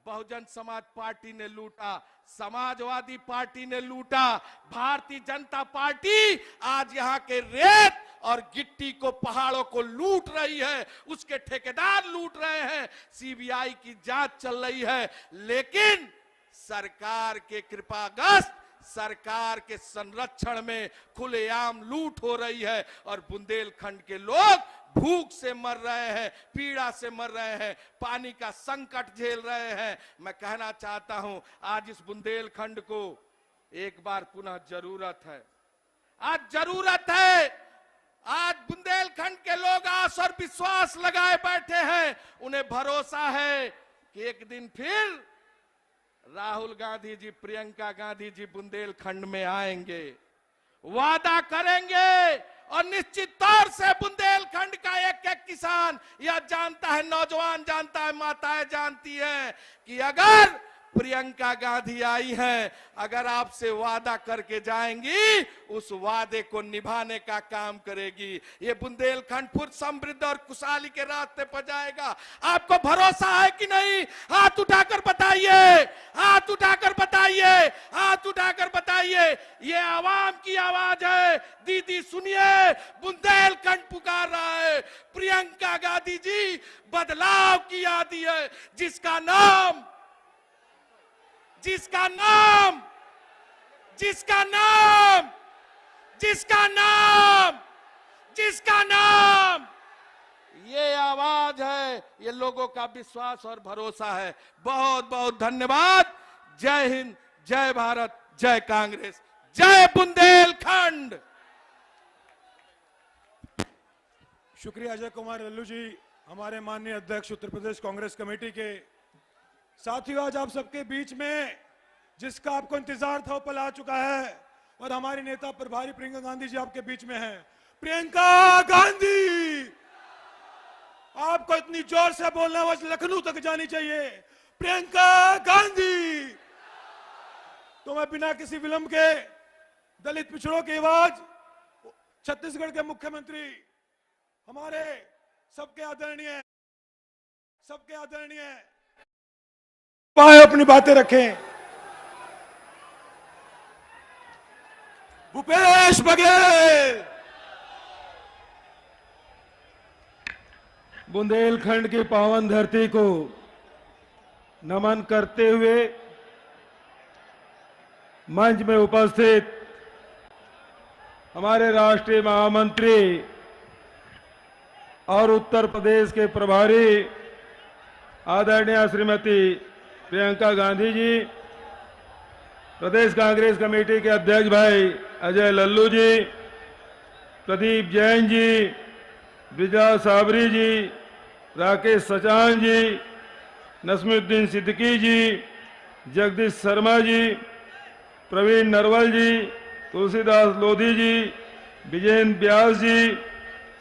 बहुजन समाज पार्टी ने लूटा, समाजवादी पार्टी ने लूटा, भारतीय जनता पार्टी आज यहाँ के रेत और गिट्टी को, पहाड़ों को लूट रही है, उसके ठेकेदार लूट रहे हैं। सीबीआई की जांच चल रही है, लेकिन सरकार के कृपाग्रस्त, सरकार के संरक्षण में खुलेआम लूट हो रही है और बुंदेलखंड के लोग भूख से मर रहे हैं, पीड़ा से मर रहे हैं, पानी का संकट झेल रहे हैं। मैं कहना चाहता हूं आज इस बुंदेलखंड को एक बार पुनः जरूरत है, आज जरूरत है। आज बुंदेलखंड के लोग आस और विश्वास लगाए बैठे हैं, उन्हें भरोसा है कि एक दिन फिर राहुल गांधी जी, प्रियंका गांधी जी बुंदेलखंड में आएंगे, वादा करेंगे और निश्चित तौर से बुंदेलखंड का एक एक किसान यह जानता है, नौजवान जानता है, माताएं जानती है कि अगर प्रियंका गांधी आई हैं, अगर आपसे वादा करके जाएंगी, उस वादे को निभाने का काम करेगी। ये बुंदेलखंड फिर समृद्ध और खुशहाली के रास्ते पर जाएगा। आपको भरोसा है कि नहीं? हाथ उठाकर बताइए, हाथ उठाकर बताइए, हाथ उठाकर बताइए। ये आवाम की आवाज है। दीदी सुनिए, बुंदेलखंड पुकार रहा है। प्रियंका गांधी जी बदलाव की आदि है, जिसका नाम जिसका नाम जिसका नाम जिसका नाम जिसका नाम ये आवाज है, ये लोगों का विश्वास और भरोसा है। बहुत बहुत धन्यवाद। जय हिंद, जय भारत, जय कांग्रेस, जय बुंदेलखंड। शुक्रिया अजय कुमार लल्लू जी, हमारे माननीय अध्यक्ष उत्तर प्रदेश कांग्रेस कमेटी के। साथियों, आज आप सबके बीच में जिसका आपको इंतजार था वो पल आ चुका है और हमारी नेता प्रभारी प्रियंका गांधी जी आपके बीच में हैं। प्रियंका गांधी, आपको इतनी जोर से बोलना आवाज लखनऊ तक जानी चाहिए। प्रियंका गांधी। तो मैं बिना किसी विलंब के दलित पिछड़ों की आवाज, छत्तीसगढ़ के मुख्यमंत्री, हमारे सबके आदरणीय पाए अपनी बातें रखें, भूपेश बघेल। बुंदेलखंड की पावन धरती को नमन करते हुए मंच में उपस्थित हमारे राष्ट्रीय महामंत्री और उत्तर प्रदेश के प्रभारी आदरणीय श्रीमती प्रियंका गांधी जी, प्रदेश कांग्रेस कमेटी के अध्यक्ष भाई अजय लल्लू जी, प्रदीप जैन जी, ब्रिजराज साबरी जी, राकेश सचान जी, नसमुद्दीन सिद्दीकी जी, जगदीश शर्मा जी, प्रवीण नरवल जी, तुलसीदास लोधी जी, विजेंद्र व्यास जी,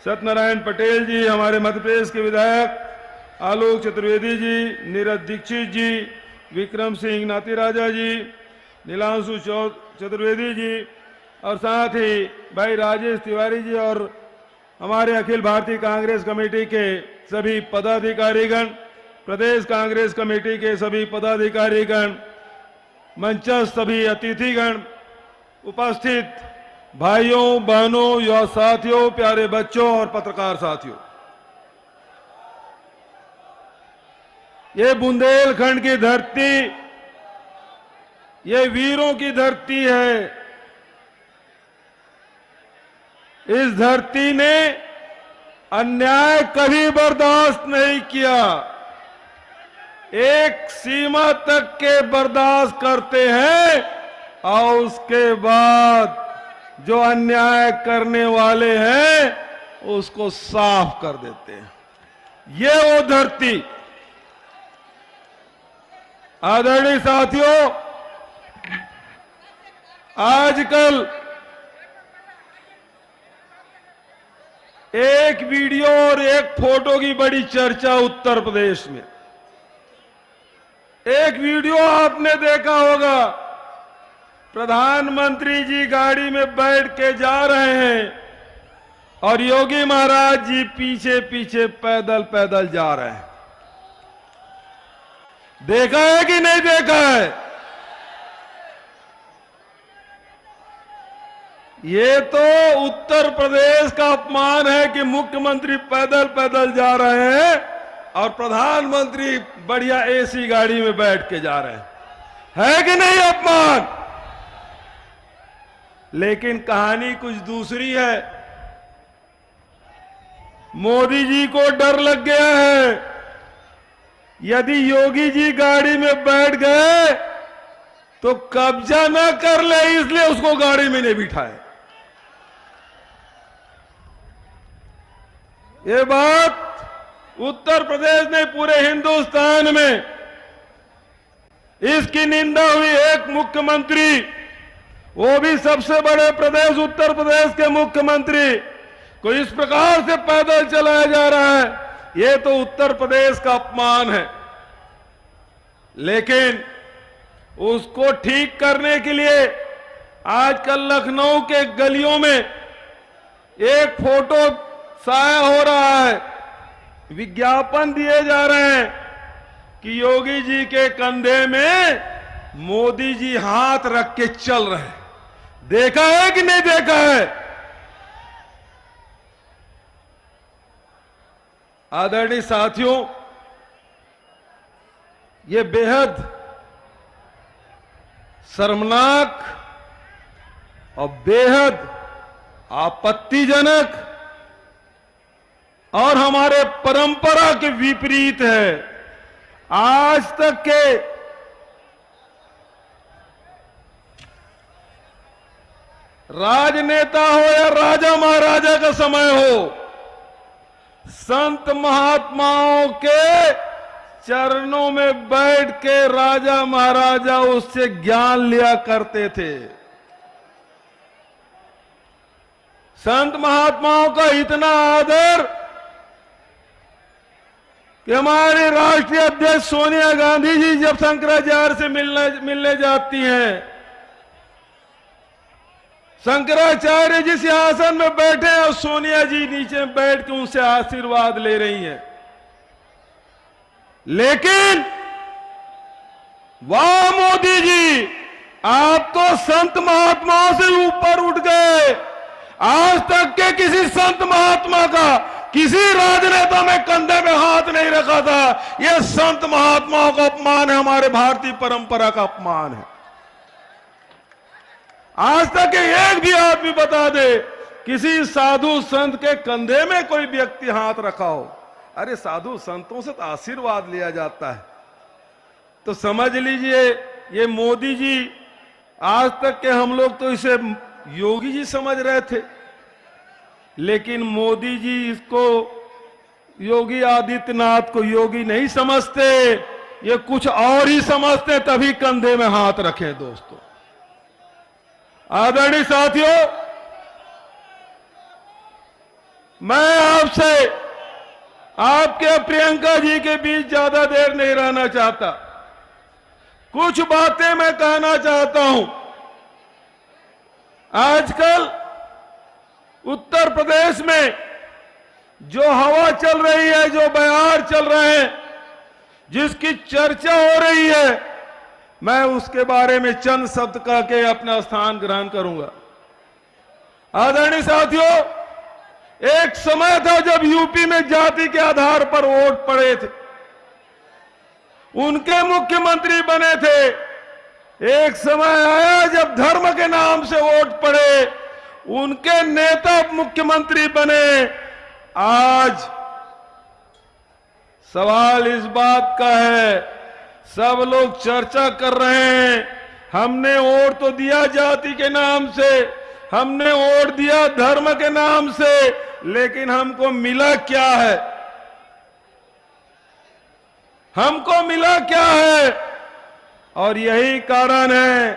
सत्यनारायण पटेल जी, हमारे मध्य प्रदेश के विधायक आलोक चतुर्वेदी जी, नीरज दीक्षित जी, विक्रम सिंह नाती राजा जी, नीलांशु चतुर्वेदी जी और साथ ही भाई राजेश तिवारी जी और हमारे अखिल भारतीय कांग्रेस कमेटी के सभी पदाधिकारीगण, प्रदेश कांग्रेस कमेटी के सभी पदाधिकारीगण, मंचस्थ सभी अतिथिगण, उपस्थित भाइयों बहनों, युवा साथियों, प्यारे बच्चों और पत्रकार साथियों, ये बुंदेलखंड की धरती, ये वीरों की धरती है। इस धरती ने अन्याय कभी बर्दाश्त नहीं किया। एक सीमा तक के बर्दाश्त करते हैं और उसके बाद जो अन्याय करने वाले हैं उसको साफ कर देते हैं। ये वो धरती। आदरणीय साथियों, आजकल एक वीडियो और एक फोटो की बड़ी चर्चा उत्तर प्रदेश में। एक वीडियो आपने देखा होगा, प्रधानमंत्री जी गाड़ी में बैठ के जा रहे हैं और योगी महाराज जी पीछे पीछे पैदल पैदल जा रहे हैं। देखा है कि नहीं देखा है? ये तो उत्तर प्रदेश का अपमान है कि मुख्यमंत्री पैदल पैदल जा रहे हैं और प्रधानमंत्री बढ़िया एसी गाड़ी में बैठ के जा रहे हैं। है कि नहीं अपमान? लेकिन कहानी कुछ दूसरी है। मोदी जी को डर लग गया है, यदि योगी जी गाड़ी में बैठ गए तो कब्जा न कर ले, इसलिए उसको गाड़ी में नहीं बिठाए। ये बात उत्तर प्रदेश ने पूरे हिंदुस्तान में इसकी निंदा हुई। एक मुख्यमंत्री, वो भी सबसे बड़े प्रदेश उत्तर प्रदेश के मुख्यमंत्री को इस प्रकार से पैदल चलाया जा रहा है, ये तो उत्तर प्रदेश का अपमान है। लेकिन उसको ठीक करने के लिए आजकल लखनऊ के गलियों में एक फोटो साया हो रहा है, विज्ञापन दिए जा रहे हैं कि योगी जी के कंधे में मोदी जी हाथ रख के चल रहे हैं। देखा है कि नहीं देखा है? आदरणीय साथियों, ये बेहद शर्मनाक और बेहद आपत्तिजनक और हमारे परंपरा के विपरीत है। आज तक के राजनेता हो या राजा महाराजा का समय हो, संत महात्माओं के चरणों में बैठ के राजा महाराजा उससे ज्ञान लिया करते थे। संत महात्माओं का इतना आदर कि हमारे राष्ट्रीय अध्यक्ष सोनिया गांधी जी जब शंकराचार्य से मिलने जाती हैं, शंकराचार्य जी सिंहासन में बैठे हैं और सोनिया जी नीचे बैठ के उनसे आशीर्वाद ले रही हैं। लेकिन वाह मोदी जी, आप तो संत महात्माओं से ऊपर उठ गए। आज तक के किसी संत महात्मा का किसी राजनेता में कंधे में हाथ नहीं रखा था। यह संत महात्माओं का अपमान है, हमारे भारतीय परंपरा का अपमान है। आज तक एक भी आदमी बता दे किसी साधु संत के कंधे में कोई व्यक्ति हाथ रखा हो। अरे साधु संतों से तो आशीर्वाद लिया जाता है। तो समझ लीजिए ये मोदी जी, आज तक के हम लोग तो इसे योगी जी समझ रहे थे, लेकिन मोदी जी इसको, योगी आदित्यनाथ को योगी नहीं समझते, ये कुछ और ही समझते, तभी कंधे में हाथ रखे। दोस्तों, आदरणीय साथियों, मैं आपसे, आपके प्रियंका जी के बीच ज्यादा देर नहीं रहना चाहता। कुछ बातें मैं कहना चाहता हूं। आजकल उत्तर प्रदेश में जो हवा चल रही है, जो बयार चल रहे हैं, जिसकी चर्चा हो रही है, मैं उसके बारे में चंद शब्द कह के अपना स्थान ग्रहण करूंगा। आदरणीय साथियों, एक समय था जब यूपी में जाति के आधार पर वोट पड़े थे, उनके मुख्यमंत्री बने थे। एक समय आया जब धर्म के नाम से वोट पड़े, उनके नेता मुख्यमंत्री बने। आज सवाल इस बात का है, सब लोग चर्चा कर रहे हैं, हमने वोट तो दिया जाति के नाम से, हमने वोट दिया धर्म के नाम से, लेकिन हमको मिला क्या है? हमको मिला क्या है? और यही कारण है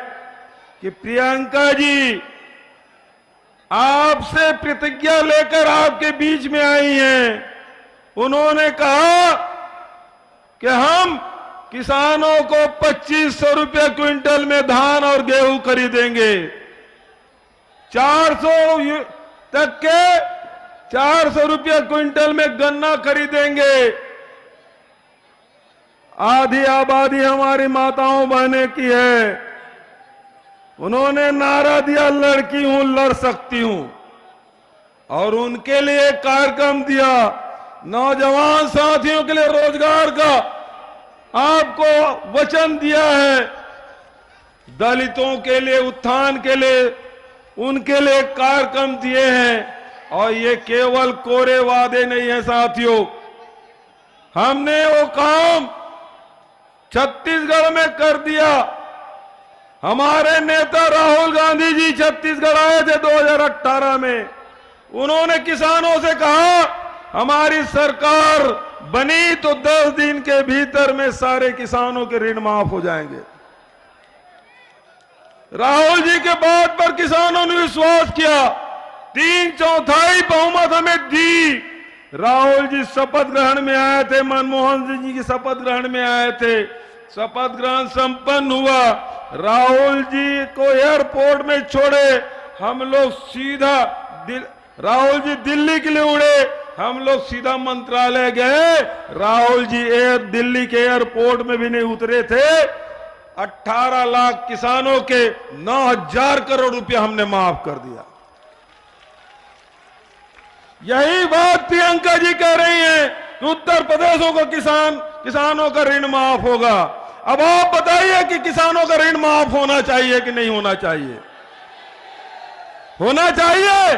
कि प्रियंका जी आपसे प्रतिज्ञा लेकर आपके बीच में आई हैं। उन्होंने कहा कि हम किसानों को 2500 रुपये क्विंटल में धान और गेहूं खरीदेंगे, 400 तक के 400 रुपये क्विंटल में गन्ना खरीदेंगे। आधी आबादी हमारी माताओं बहने की है। उन्होंने नारा दिया, लड़की हूं लड़ सकती हूं, और उनके लिए कार्यक्रम दिया, नौजवान साथियों के लिए रोजगार का आपको वचन दिया है, दलितों के लिए उत्थान के लिए उनके लिए कार्यक्रम दिए हैं। और ये केवल कोरे वादे नहीं है साथियों, हमने वो काम छत्तीसगढ़ में कर दिया। हमारे नेता राहुल गांधी जी छत्तीसगढ़ आए थे 2018 में। उन्होंने किसानों से कहा, हमारी सरकार बनी तो 10 दिन के भीतर में सारे किसानों के ऋण माफ हो जाएंगे। राहुल जी के बात पर किसानों ने विश्वास किया, 3/4 बहुमत हमें दी। राहुल जी शपथ ग्रहण में आए थे, मनमोहन सिंह जी की शपथ ग्रहण में आए थे। शपथ ग्रहण संपन्न हुआ, राहुल जी को एयरपोर्ट में छोड़े, हम लोग सीधा राहुल जी दिल्ली के लिए उड़े, हम लोग सीधा मंत्रालय गए। राहुल जी दिल्ली के एयरपोर्ट में भी नहीं उतरे थे। 18 लाख किसानों के 9,000 करोड़ रुपया हमने माफ कर दिया। यही बात प्रियंका जी कह रही हैं कि उत्तर प्रदेशों को किसानों का ऋण माफ होगा। अब आप बताइए कि किसानों का ऋण माफ होना चाहिए कि नहीं होना चाहिए? होना चाहिए।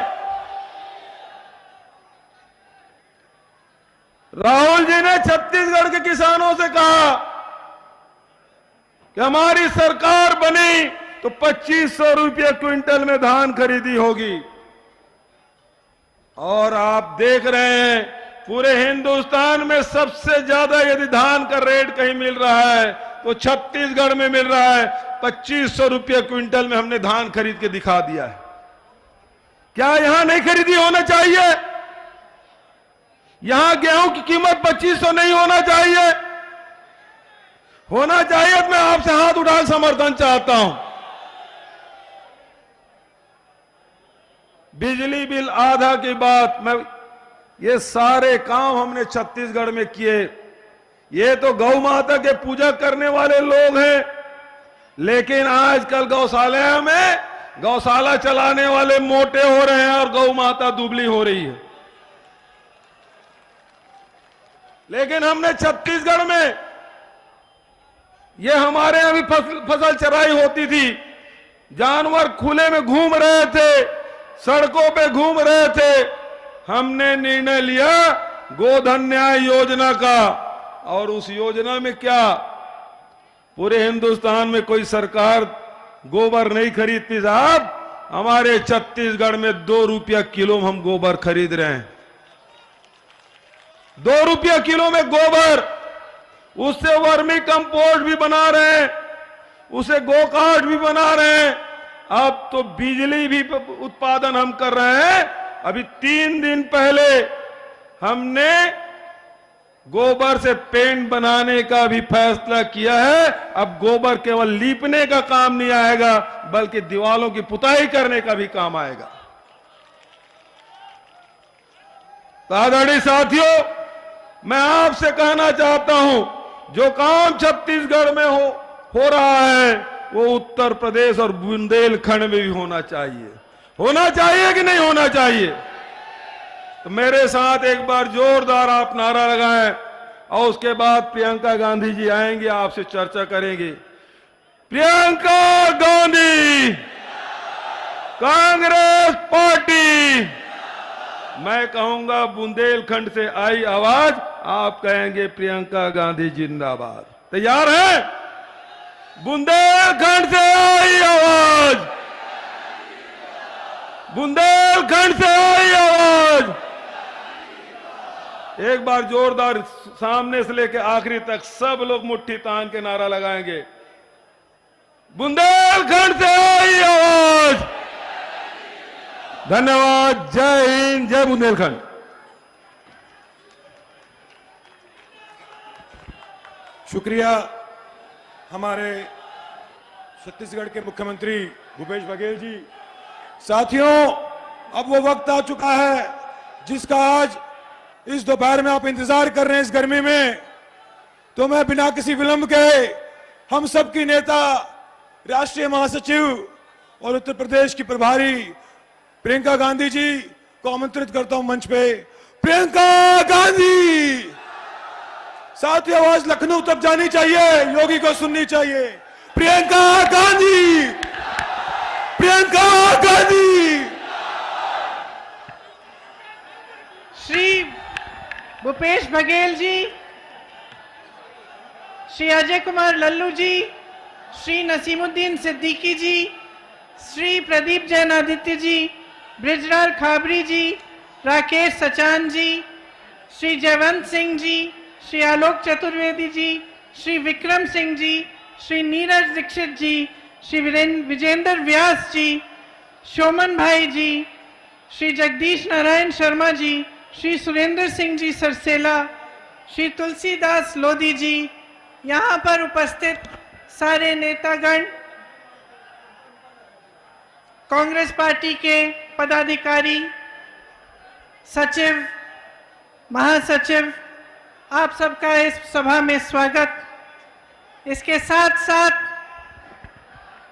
राहुल जी ने छत्तीसगढ़ के किसानों से कहा कि हमारी सरकार बनी तो 2500 रुपये क्विंटल में धान खरीदी होगी। और आप देख रहे हैं पूरे हिंदुस्तान में सबसे ज्यादा यदि धान का रेट कहीं मिल रहा है तो छत्तीसगढ़ में मिल रहा है। 2500 रुपये क्विंटल में हमने धान खरीद के दिखा दिया है। क्या यहां नहीं खरीदी होना चाहिए? यहां गेहूं की कीमत 2500 नहीं होना चाहिए? होना चाहिए तो मैं आपसे हाथ उठा समर्थन चाहता हूं। बिजली बिल आधा की बात, मैं ये सारे काम हमने छत्तीसगढ़ में किए। ये तो गौ माता के पूजा करने वाले लोग हैं, लेकिन आजकल गौशाला में गौशाला चलाने वाले मोटे हो रहे हैं और गौ माता दुबली हो रही है। लेकिन हमने छत्तीसगढ़ में ये हमारे यहां भी फसल चराई होती थी, जानवर खुले में घूम रहे थे, सड़कों पे घूम रहे थे। हमने निर्णय लिया गोधन न्याय योजना का, और उस योजना में क्या पूरे हिंदुस्तान में कोई सरकार गोबर नहीं खरीदती साहब। हमारे छत्तीसगढ़ में 2 रुपया किलो हम गोबर खरीद रहे हैं। 2 रुपया किलो में गोबर, उससे वर्मी कंपोस्ट भी बना रहे हैं, उसे गोकाट भी बना रहे हैं। अब तो बिजली भी उत्पादन हम कर रहे हैं। अभी 3 दिन पहले हमने गोबर से पेंट बनाने का भी फैसला किया है। अब गोबर केवल लीपने का काम नहीं आएगा, बल्कि दीवारों की पुताई करने का भी काम आएगा। तो आदरणीय साथियों, मैं आपसे कहना चाहता हूं, जो काम छत्तीसगढ़ में हो रहा है वो उत्तर प्रदेश और बुंदेलखंड में भी होना चाहिए। होना चाहिए कि नहीं होना चाहिए? तो मेरे साथ एक बार जोरदार आप नारा लगाएं, और उसके बाद प्रियंका गांधी जी आएंगे, आपसे चर्चा करेंगे। प्रियंका गांधी, कांग्रेस पार्टी। मैं कहूंगा बुंदेलखंड से आई आवाज, आप कहेंगे प्रियंका गांधी जिंदाबाद। तैयार है? बुंदेलखंड से आई आवाज, बुंदेलखंड से आई आवाज। एक बार जोरदार सामने से लेकर आखिरी तक सब लोग मुट्ठी तान के नारा लगाएंगे, बुंदेलखंड से आई आवाज। धन्यवाद। जय हिंद, जय बुंदेलखंड। शुक्रिया हमारे छत्तीसगढ़ के मुख्यमंत्री भूपेश बघेल जी। साथियों, अब वो वक्त आ चुका है जिसका आज इस दोपहर में आप इंतजार कर रहे हैं, इस गर्मी में। तो मैं बिना किसी विलंब के हम सब की नेता, राष्ट्रीय महासचिव और उत्तर प्रदेश की प्रभारी प्रियंका गांधी जी को आमंत्रित करता हूं मंच पे। प्रियंका गांधी। साथियों, आवाज लखनऊ तक जानी चाहिए, योगी को सुननी चाहिए। प्रियंका गांधी, प्रियंका गांधी। श्री भूपेश बघेल जी, श्री अजय कुमार लल्लू जी, श्री नसीमुद्दीन सिद्दीकी जी, श्री प्रदीप जैन आदित्य जी, ब्रिजलाल खाबरी जी, राकेश सचान जी, श्री जयवंत सिंह जी, श्री आलोक चतुर्वेदी जी, श्री विक्रम सिंह जी, श्री नीरज दीक्षित जी, श्री विजेंद्र व्यास जी, शोमन भाई जी, श्री जगदीश नारायण शर्मा जी, श्री सुरेंद्र सिंह जी सरसेला, श्री तुलसीदास लोधी जी, यहाँ पर उपस्थित सारे नेतागण, कांग्रेस पार्टी के पदाधिकारी, सचिव, महासचिव, आप सबका इस सभा में स्वागत। इसके साथ साथ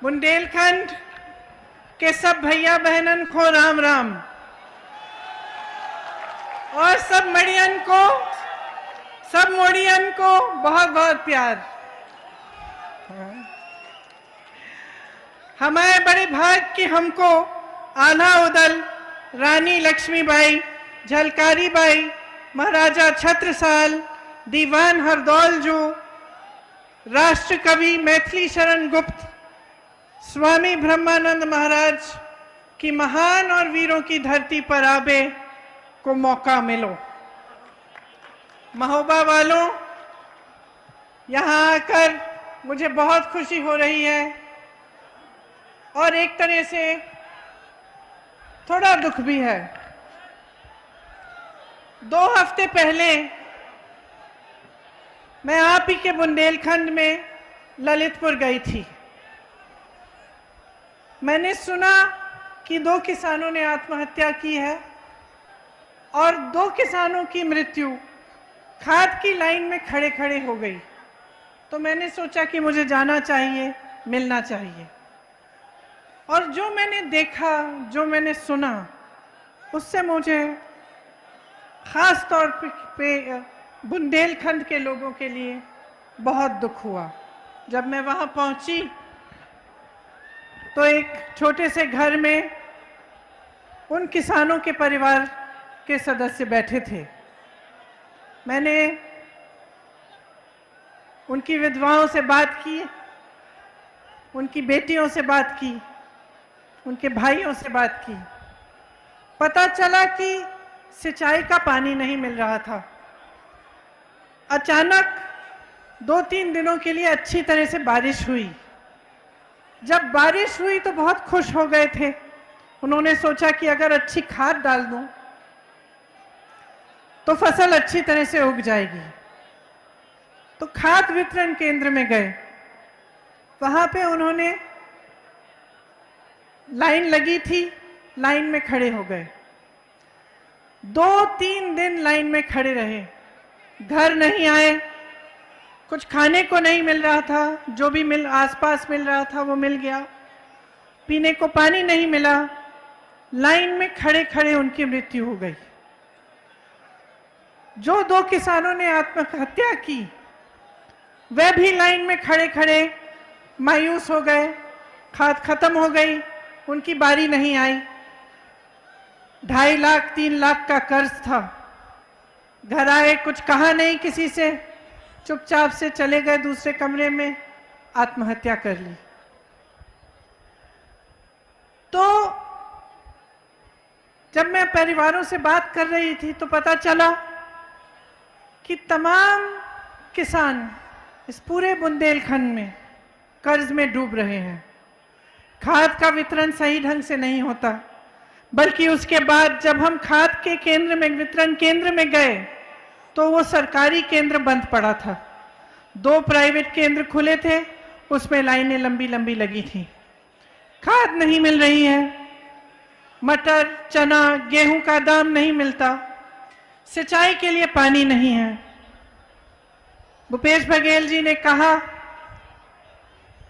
बुंदेलखंड के सब भैया बहनन को राम राम, और सब मड़ियन को, सब मोड़ियन को बहुत बहुत प्यार। हमारे बड़े भाग की हमको आल्हा उदल, रानी लक्ष्मीबाई, झलकारी बाई, महाराजा छत्रसाल, दीवान हरदौल, राष्ट्र कवि मैथिली शरण गुप्त, स्वामी ब्रह्मानंद महाराज की महान और वीरों की धरती पर आबे को मौका मिलो। महोबा वालों, यहाँ आकर मुझे बहुत खुशी हो रही है और एक तरह से थोड़ा दुख भी है। 2 हफ्ते पहले मैं आप ही के बुंदेलखंड में ललितपुर गई थी। मैंने सुना कि 2 किसानों ने आत्महत्या की है और 2 किसानों की मृत्यु खाद की लाइन में खड़े खड़े हो गई। तो मैंने सोचा कि मुझे जाना चाहिए, मिलना चाहिए। और जो मैंने देखा, जो मैंने सुना, उससे मुझे खास तौर पे बुंदेलखंड के लोगों के लिए बहुत दुख हुआ। जब मैं वहां पहुंची तो एक छोटे से घर में उन किसानों के परिवार के सदस्य बैठे थे। मैंने उनकी विधवाओं से बात की, उनकी बेटियों से बात की, उनके भाइयों से बात की। पता चला कि सिंचाई का पानी नहीं मिल रहा था। अचानक 2-3 दिनों के लिए अच्छी तरह से बारिश हुई। जब बारिश हुई तो बहुत खुश हो गए थे। उन्होंने सोचा कि अगर अच्छी खाद डाल दूं तो फसल अच्छी तरह से उग जाएगी। तो खाद वितरण केंद्र में गए। वहां पे उन्होंने, लाइन लगी थी, लाइन में खड़े हो गए। 2-3 दिन लाइन में खड़े रहे। घर नहीं आए, कुछ खाने को नहीं मिल रहा था, जो भी आसपास मिल रहा था वो मिल गया। पीने को पानी नहीं मिला। लाइन में खड़े खड़े उनकी मृत्यु हो गई। जो 2 किसानों ने आत्महत्या की, वे भी लाइन में खड़े खड़े मायूस हो गए। खाद खत्म हो गई, उनकी बारी नहीं आई। 2.5 लाख 3 लाख का कर्ज था। घर आए, कुछ कहा नहीं किसी से, चुपचाप से चले गए दूसरे कमरे में, आत्महत्या कर ली। तो जब मैं परिवारों से बात कर रही थी तो पता चला कि तमाम किसान इस पूरे बुंदेलखंड में कर्ज में डूब रहे हैं। खाद का वितरण सही ढंग से नहीं होता, बल्कि उसके बाद जब हम खाद के केंद्र में, वितरण केंद्र में गए तो वो सरकारी केंद्र बंद पड़ा था। 2 प्राइवेट केंद्र खुले थे, उसमें लाइनें लंबी लंबी लगी थी। खाद नहीं मिल रही है, मटर, चना, गेहूं का दाम नहीं मिलता, सिंचाई के लिए पानी नहीं है। भूपेश बघेल जी ने कहा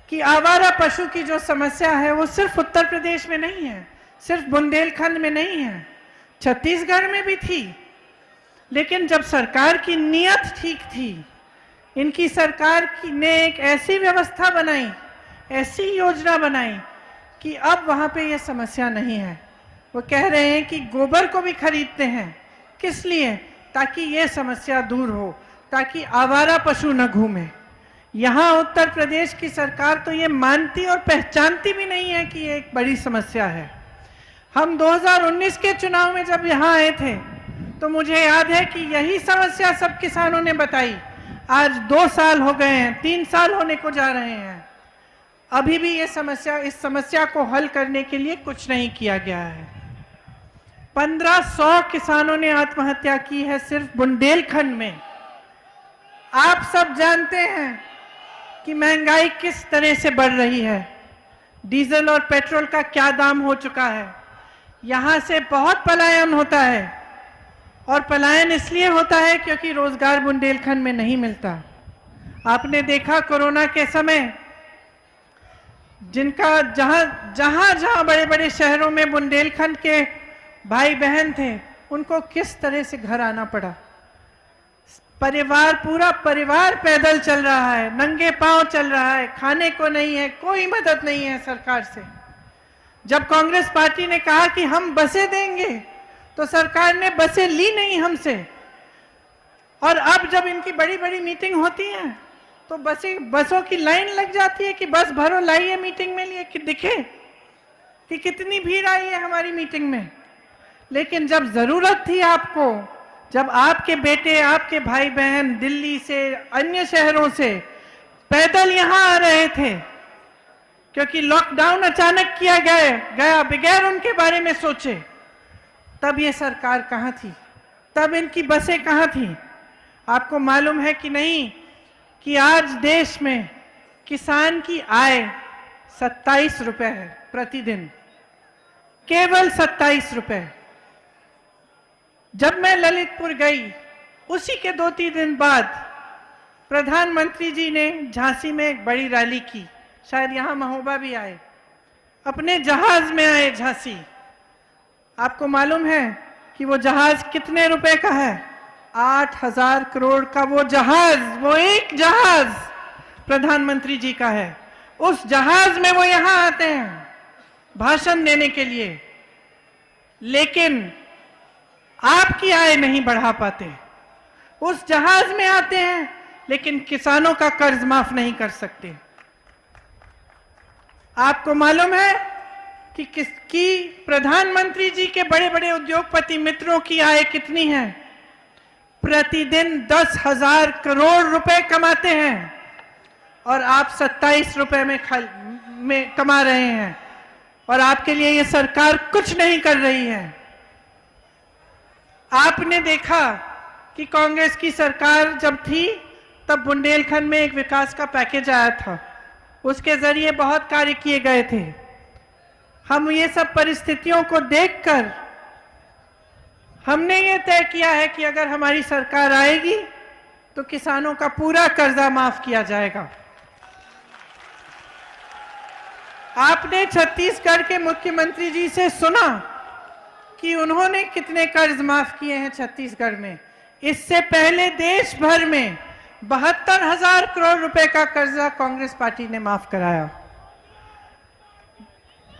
कि आवारा पशु की जो समस्या है वो सिर्फ उत्तर प्रदेश में नहीं है, सिर्फ बुंदेलखंड में नहीं है, छत्तीसगढ़ में भी थी। लेकिन जब सरकार की नीयत ठीक थी, इनकी सरकार ने एक ऐसी व्यवस्था बनाई, ऐसी योजना बनाई कि अब वहां पे ये समस्या नहीं है। वो कह रहे हैं कि गोबर को भी खरीदते हैं, किस लिए? ताकि ये समस्या दूर हो, ताकि आवारा पशु न घूमे। यहाँ उत्तर प्रदेश की सरकार तो ये मानती और पहचानती भी नहीं है कि ये एक बड़ी समस्या है। हम 2019 के चुनाव में जब यहाँ आए थे तो मुझे याद है कि यही समस्या सब किसानों ने बताई। आज 2 साल हो गए हैं, 3 साल होने को जा रहे हैं, अभी भी ये समस्या, इस समस्या को हल करने के लिए कुछ नहीं किया गया है। 1500 किसानों ने आत्महत्या की है सिर्फ बुंदेलखंड में। आप सब जानते हैं कि महंगाई किस तरह से बढ़ रही है, डीजल और पेट्रोल का क्या दाम हो चुका है। यहां से बहुत पलायन होता है, और पलायन इसलिए होता है क्योंकि रोजगार बुंदेलखंड में नहीं मिलता। आपने देखा कोरोना के समय जिनका जहां बड़े बड़े शहरों में बुंदेलखंड के भाई बहन थे, उनको किस तरह से घर आना पड़ा। परिवार, पूरा परिवार पैदल चल रहा है, नंगे पांव चल रहा है, खाने को नहीं है, कोई मदद नहीं है सरकार से। जब कांग्रेस पार्टी ने कहा कि हम बसें देंगे तो सरकार ने बसें ली नहीं हमसे, और अब जब इनकी बड़ी बड़ी मीटिंग होती है तो बसों की लाइन लग जाती है कि बस भरो, लाइए मीटिंग में लिए कि दिखे कि कितनी भीड़ आई है हमारी मीटिंग में। लेकिन जब जरूरत थी आपको, जब आपके बेटे, आपके भाई बहन दिल्ली से, अन्य शहरों से पैदल यहां आ रहे थे, क्योंकि लॉकडाउन अचानक किया गया बगैर उनके बारे में सोचे, तब ये सरकार कहां थी? तब इनकी बसें कहां थी? आपको मालूम है कि नहीं कि आज देश में किसान की आय 27 रुपए है प्रतिदिन, केवल 27 रुपए। जब मैं ललितपुर गई, उसी के 2-3 दिन बाद प्रधानमंत्री जी ने झांसी में एक बड़ी रैली की, शायद यहां महोबा भी आए, अपने जहाज में आए झांसी। आपको मालूम है कि वो जहाज कितने रुपए का है? 8,000 करोड़ का वो जहाज, वो एक जहाज प्रधानमंत्री जी का है। उस जहाज में वो यहां आते हैं भाषण देने के लिए, लेकिन आपकी आय नहीं बढ़ा पाते। उस जहाज में आते हैं लेकिन किसानों का कर्ज माफ नहीं कर सकते। आपको मालूम है कि प्रधानमंत्री जी के बड़े बड़े उद्योगपति मित्रों की आय कितनी है? प्रतिदिन 10,000 करोड़ रुपए कमाते हैं, और आप 27 रुपए में कमा रहे हैं, और आपके लिए ये सरकार कुछ नहीं कर रही है। आपने देखा कि कांग्रेस की सरकार जब थी तब बुंदेलखंड में एक विकास का पैकेज आया था, उसके जरिए बहुत कार्य किए गए थे। हम ये सब परिस्थितियों को देखकर हमने ये तय किया है कि अगर हमारी सरकार आएगी तो किसानों का पूरा कर्जा माफ किया जाएगा। आपने छत्तीसगढ़ के मुख्यमंत्री जी से सुना कि उन्होंने कितने कर्ज माफ किए हैं छत्तीसगढ़ में। इससे पहले देश भर में 72,000 करोड़ रुपए का कर्जा कांग्रेस पार्टी ने माफ कराया।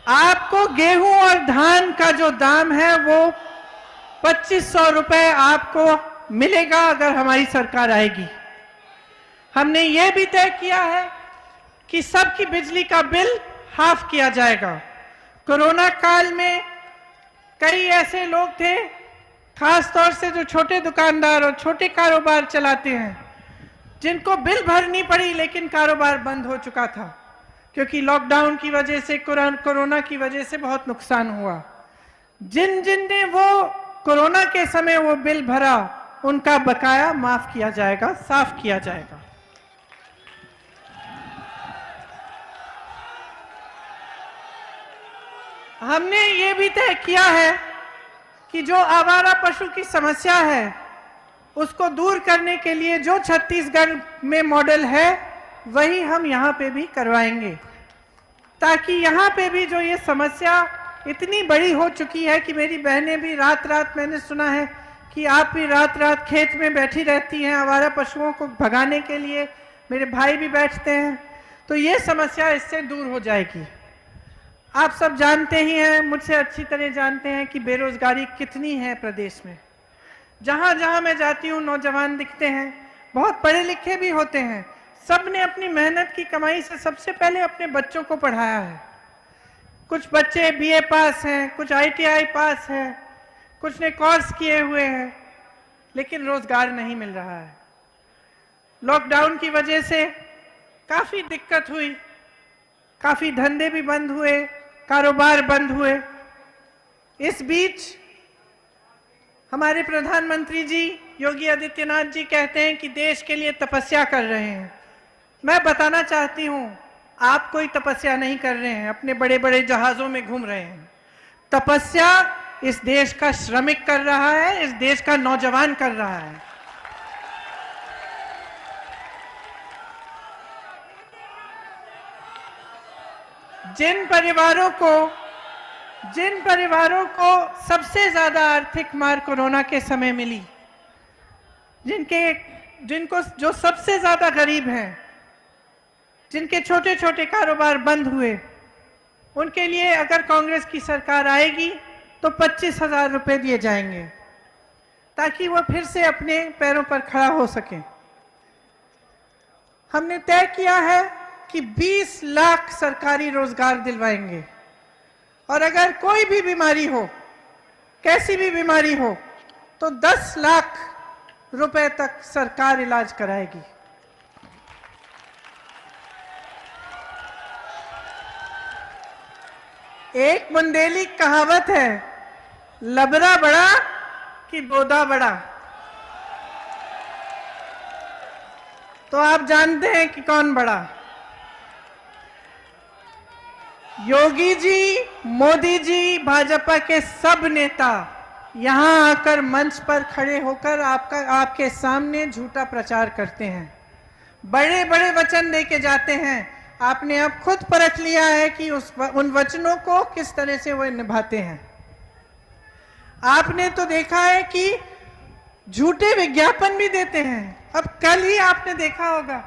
आपको गेहूं और धान का जो दाम है वो 2,500 रुपए आपको मिलेगा अगर हमारी सरकार आएगी। हमने ये भी तय किया है कि सबकी बिजली का बिल हाफ किया जाएगा। कोरोना काल में कई ऐसे लोग थे, खास तौर से जो छोटे दुकानदार और छोटे कारोबार चलाते हैं, जिनको बिल भरनी पड़ी लेकिन कारोबार बंद हो चुका था, क्योंकि लॉकडाउन की वजह से, कोरोना की वजह से बहुत नुकसान हुआ। जिन ने वो कोरोना के समय वो बिल भरा, उनका बकाया माफ किया जाएगा, साफ किया जाएगा। हमने ये भी तय किया है कि जो आवारा पशु की समस्या है उसको दूर करने के लिए जो छत्तीसगढ़ में मॉडल है वही हम यहाँ पे भी करवाएंगे, ताकि यहाँ पे भी जो ये समस्या इतनी बड़ी हो चुकी है कि मेरी बहनें भी रात रात, मैंने सुना है कि आप भी रात रात खेत में बैठी रहती हैं आवारा पशुओं को भगाने के लिए, मेरे भाई भी बैठते हैं, तो ये समस्या इससे दूर हो जाएगी। आप सब जानते ही हैं, मुझसे अच्छी तरह जानते हैं कि बेरोजगारी कितनी है प्रदेश में। जहां जहां मैं जाती हूं नौजवान दिखते हैं, बहुत पढ़े लिखे भी होते हैं, सब ने अपनी मेहनत की कमाई से सबसे पहले अपने बच्चों को पढ़ाया है। कुछ बच्चे बीए पास हैं, कुछ आईटीआई पास हैं, कुछ ने कोर्स किए हुए हैं, लेकिन रोजगार नहीं मिल रहा है। लॉकडाउन की वजह से काफी दिक्कत हुई, काफी धंधे भी बंद हुए, कारोबार बंद हुए। इस बीच हमारे प्रधानमंत्री जी योगी आदित्यनाथ जी कहते हैं कि देश के लिए तपस्या कर रहे हैं। मैं बताना चाहती हूं, आप कोई तपस्या नहीं कर रहे हैं, अपने बड़े बड़े जहाजों में घूम रहे हैं। तपस्या इस देश का श्रमिक कर रहा है, इस देश का नौजवान कर रहा है। जिन परिवारों को सबसे ज्यादा आर्थिक मार कोरोना के समय मिली, जिनके जो सबसे ज्यादा गरीब हैं, जिनके छोटे छोटे कारोबार बंद हुए, उनके लिए अगर कांग्रेस की सरकार आएगी तो 25,000 रुपए दिए जाएंगे ताकि वो फिर से अपने पैरों पर खड़ा हो सके। हमने तय किया है कि 20 लाख सरकारी रोजगार दिलवाएंगे और अगर कोई भी बीमारी हो, कैसी भी बीमारी हो, तो 10 लाख रुपए तक सरकार इलाज कराएगी। एक बुंदेली कहावत है, लबरा बड़ा कि बोदा बड़ा। तो आप जानते हैं कि कौन बड़ा। योगी जी, मोदी जी, भाजपा के सब नेता यहां आकर मंच पर खड़े होकर आपके सामने झूठा प्रचार करते हैं, बड़े बड़े वचन देके जाते हैं। आपने अब खुद परख लिया है कि उन वचनों को किस तरह से वो निभाते हैं। आपने तो देखा है कि झूठे विज्ञापन भी देते हैं। अब कल ही आपने देखा होगा,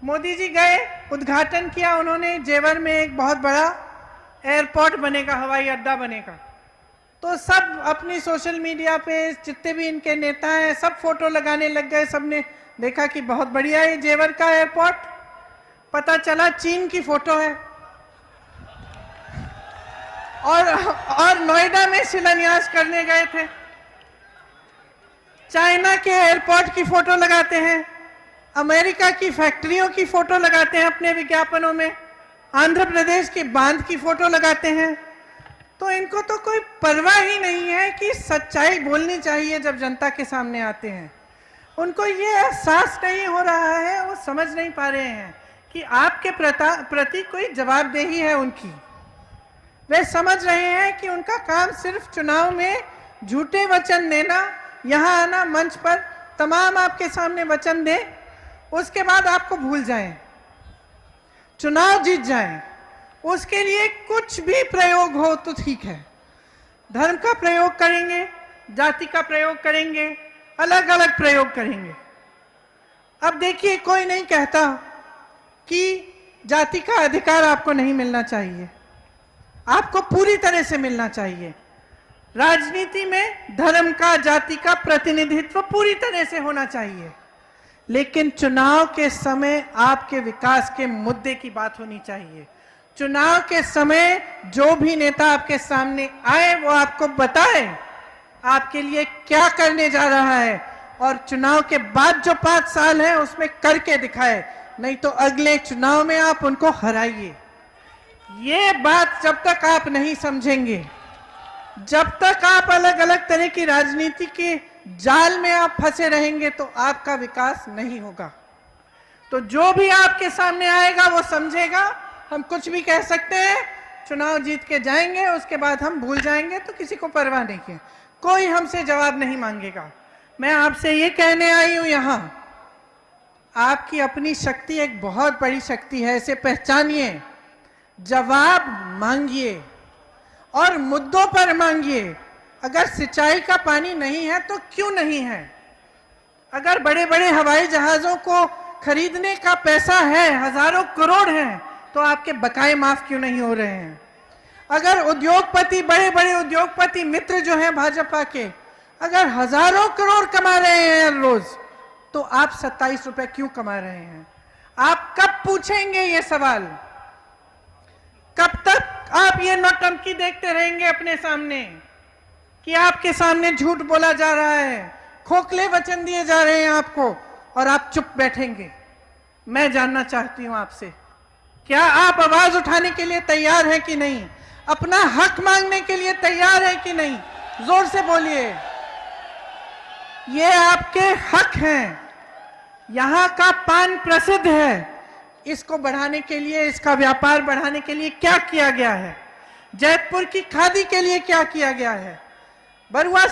मोदी जी गए, उद्घाटन किया उन्होंने, जेवर में एक बहुत बड़ा एयरपोर्ट बनेगा, हवाई अड्डा बनेगा। तो सब अपनी सोशल मीडिया पे जितने भी इनके नेता हैं सब फोटो लगाने लग गए। सबने देखा कि बहुत बढ़िया है जेवर का एयरपोर्ट। पता चला चीन की फोटो है। और नोएडा में शिलान्यास करने गए थे। चाइना के एयरपोर्ट की फोटो लगाते हैं, अमेरिका की फैक्ट्रियों की फोटो लगाते हैं अपने विज्ञापनों में, आंध्र प्रदेश के बांध की फोटो लगाते हैं। तो इनको तो कोई परवाह ही नहीं है कि सच्चाई बोलनी चाहिए जब जनता के सामने आते हैं। उनको ये एहसास नहीं हो रहा है, वो समझ नहीं पा रहे हैं कि आपके प्रति कोई जवाबदेही है उनकी। वे समझ रहे हैं कि उनका काम सिर्फ चुनाव में झूठे वचन देना, यहाँ आना, मंच पर तमाम आपके सामने वचन दें, उसके बाद आपको भूल जाएं, चुनाव जीत जाएं। उसके लिए कुछ भी प्रयोग हो तो ठीक है, धर्म का प्रयोग करेंगे, जाति का प्रयोग करेंगे, अलग अलग प्रयोग करेंगे। अब देखिए, कोई नहीं कहता कि जाति का अधिकार आपको नहीं मिलना चाहिए, आपको पूरी तरह से मिलना चाहिए। राजनीति में धर्म का, जाति का प्रतिनिधित्व पूरी तरह से होना चाहिए, लेकिन चुनाव के समय आपके विकास के मुद्दे की बात होनी चाहिए। चुनाव के समय जो भी नेता आपके सामने आए वो आपको बताए आपके लिए क्या करने जा रहा है, और चुनाव के बाद जो 5 साल है उसमें करके दिखाए, नहीं तो अगले चुनाव में आप उनको हराइए। ये बात जब तक आप नहीं समझेंगे, जब तक आप अलग अलग तरह की राजनीति के जाल में आप फंसे रहेंगे, तो आपका विकास नहीं होगा। तो जो भी आपके सामने आएगा वो समझेगा हम कुछ भी कह सकते हैं, चुनाव जीत के जाएंगे, उसके बाद हम भूल जाएंगे, तो किसी को परवाह नहीं है, कोई हमसे जवाब नहीं मांगेगा। मैं आपसे ये कहने आई हूं, यहां आपकी अपनी शक्ति एक बहुत बड़ी शक्ति है, इसे पहचानिए, जवाब मांगिए और मुद्दों पर मांगिए। अगर सिंचाई का पानी नहीं है तो क्यों नहीं है? अगर बड़े बड़े हवाई जहाजों को खरीदने का पैसा है, हजारों करोड़ हैं, तो आपके बकाए माफ क्यों नहीं हो रहे हैं? अगर उद्योगपति, बड़े बड़े उद्योगपति मित्र जो हैं भाजपा के, अगर हजारों करोड़ कमा रहे हैं हर रोज, तो आप 27 रुपए क्यों कमा रहे हैं? आप कब पूछेंगे ये सवाल? कब तक आप ये नौटंकी देखते रहेंगे अपने सामने कि आपके सामने झूठ बोला जा रहा है, खोखले वचन दिए जा रहे हैं आपको, और आप चुप बैठेंगे? मैं जानना चाहती हूं आपसे, क्या आप आवाज उठाने के लिए तैयार हैं कि नहीं? अपना हक मांगने के लिए तैयार हैं कि नहीं? जोर से बोलिए। ये आपके हक हैं। यहां का पान प्रसिद्ध है, इसको बढ़ाने के लिए, इसका व्यापार बढ़ाने के लिए क्या किया गया है? जैतपुर की खादी के लिए क्या किया गया है? बरुआ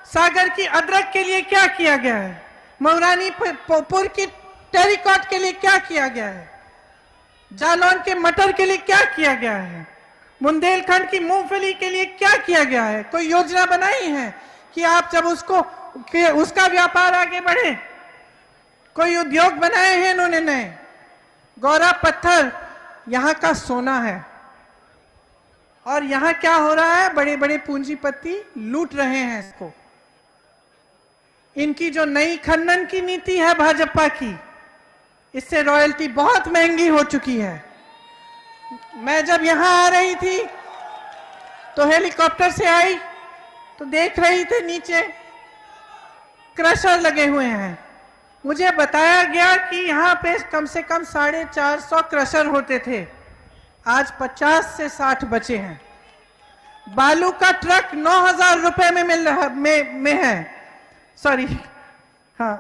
सागर की अदरक के लिए क्या किया गया है? मऊरानीपुर की टेरिकॉट के लिए क्या किया गया है? जालौन के मटर के लिए क्या किया गया है? बुंदेलखंड की मूंगफली के लिए क्या किया गया है? कोई योजना बनाई है कि आप जब उसका व्यापार आगे बढ़े? कोई उद्योग बनाए हैं इन्होंने नए। गौरा पत्थर यहाँ का सोना है और यहाँ क्या हो रहा है, बड़े बड़े पूंजीपति लूट रहे हैं इसको। इनकी जो नई खनन की नीति है भाजपा की, इससे रॉयल्टी बहुत महंगी हो चुकी है। मैं जब यहां आ रही थी तो हेलीकॉप्टर से आई तो देख रही थी नीचे क्रशर लगे हुए हैं। मुझे बताया गया कि यहाँ पे कम से कम 450 क्रशर होते थे, आज 50 से 60 बचे हैं। बालू का ट्रक 9,000 रुपए में मिल रहा में है, सॉरी हाँ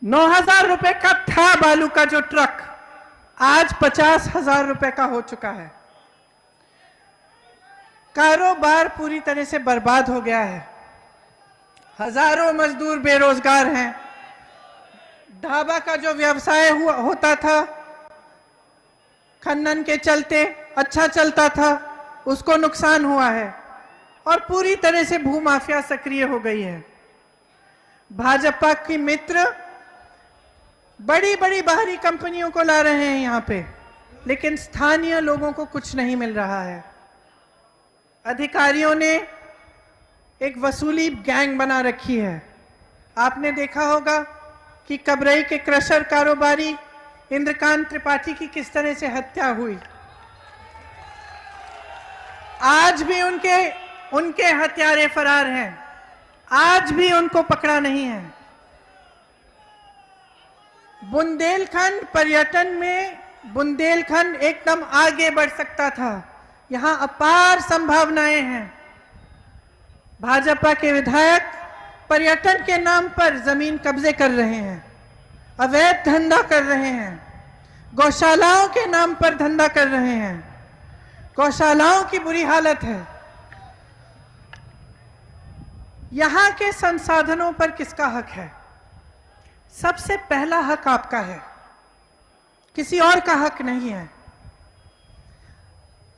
9,000 रुपए का था बालू का जो ट्रक, आज 50,000 रुपए का हो चुका है। कारोबार पूरी तरह से बर्बाद हो गया है। हजारों मजदूर बेरोजगार हैं। ढाबा का जो व्यवसाय होता था खनन के चलते अच्छा चलता था, उसको नुकसान हुआ है और पूरी तरह से भूमाफिया सक्रिय हो गई है। भाजपा की मित्र बड़ी बड़ी बाहरी कंपनियों को ला रहे हैं यहाँ पे, लेकिन स्थानीय लोगों को कुछ नहीं मिल रहा है। अधिकारियों ने एक वसूली गैंग बना रखी है। आपने देखा होगा कि कबरई के क्रशर कारोबारी इंद्रकांत त्रिपाठी की किस तरह से हत्या हुई। आज भी उनके हत्यारे फरार हैं, आज भी उनको पकड़ा नहीं है। बुंदेलखंड पर्यटन में बुंदेलखंड एकदम आगे बढ़ सकता था। यहां अपार संभावनाएं हैं। भाजपा के विधायक पर्यटन के नाम पर जमीन कब्जे कर रहे हैं, अवैध धंधा कर रहे हैं, गौशालाओं के नाम पर धंधा कर रहे हैं। गौशालाओं की बुरी हालत है। यहां के संसाधनों पर किसका हक है? सबसे पहला हक आपका है, किसी और का हक नहीं है।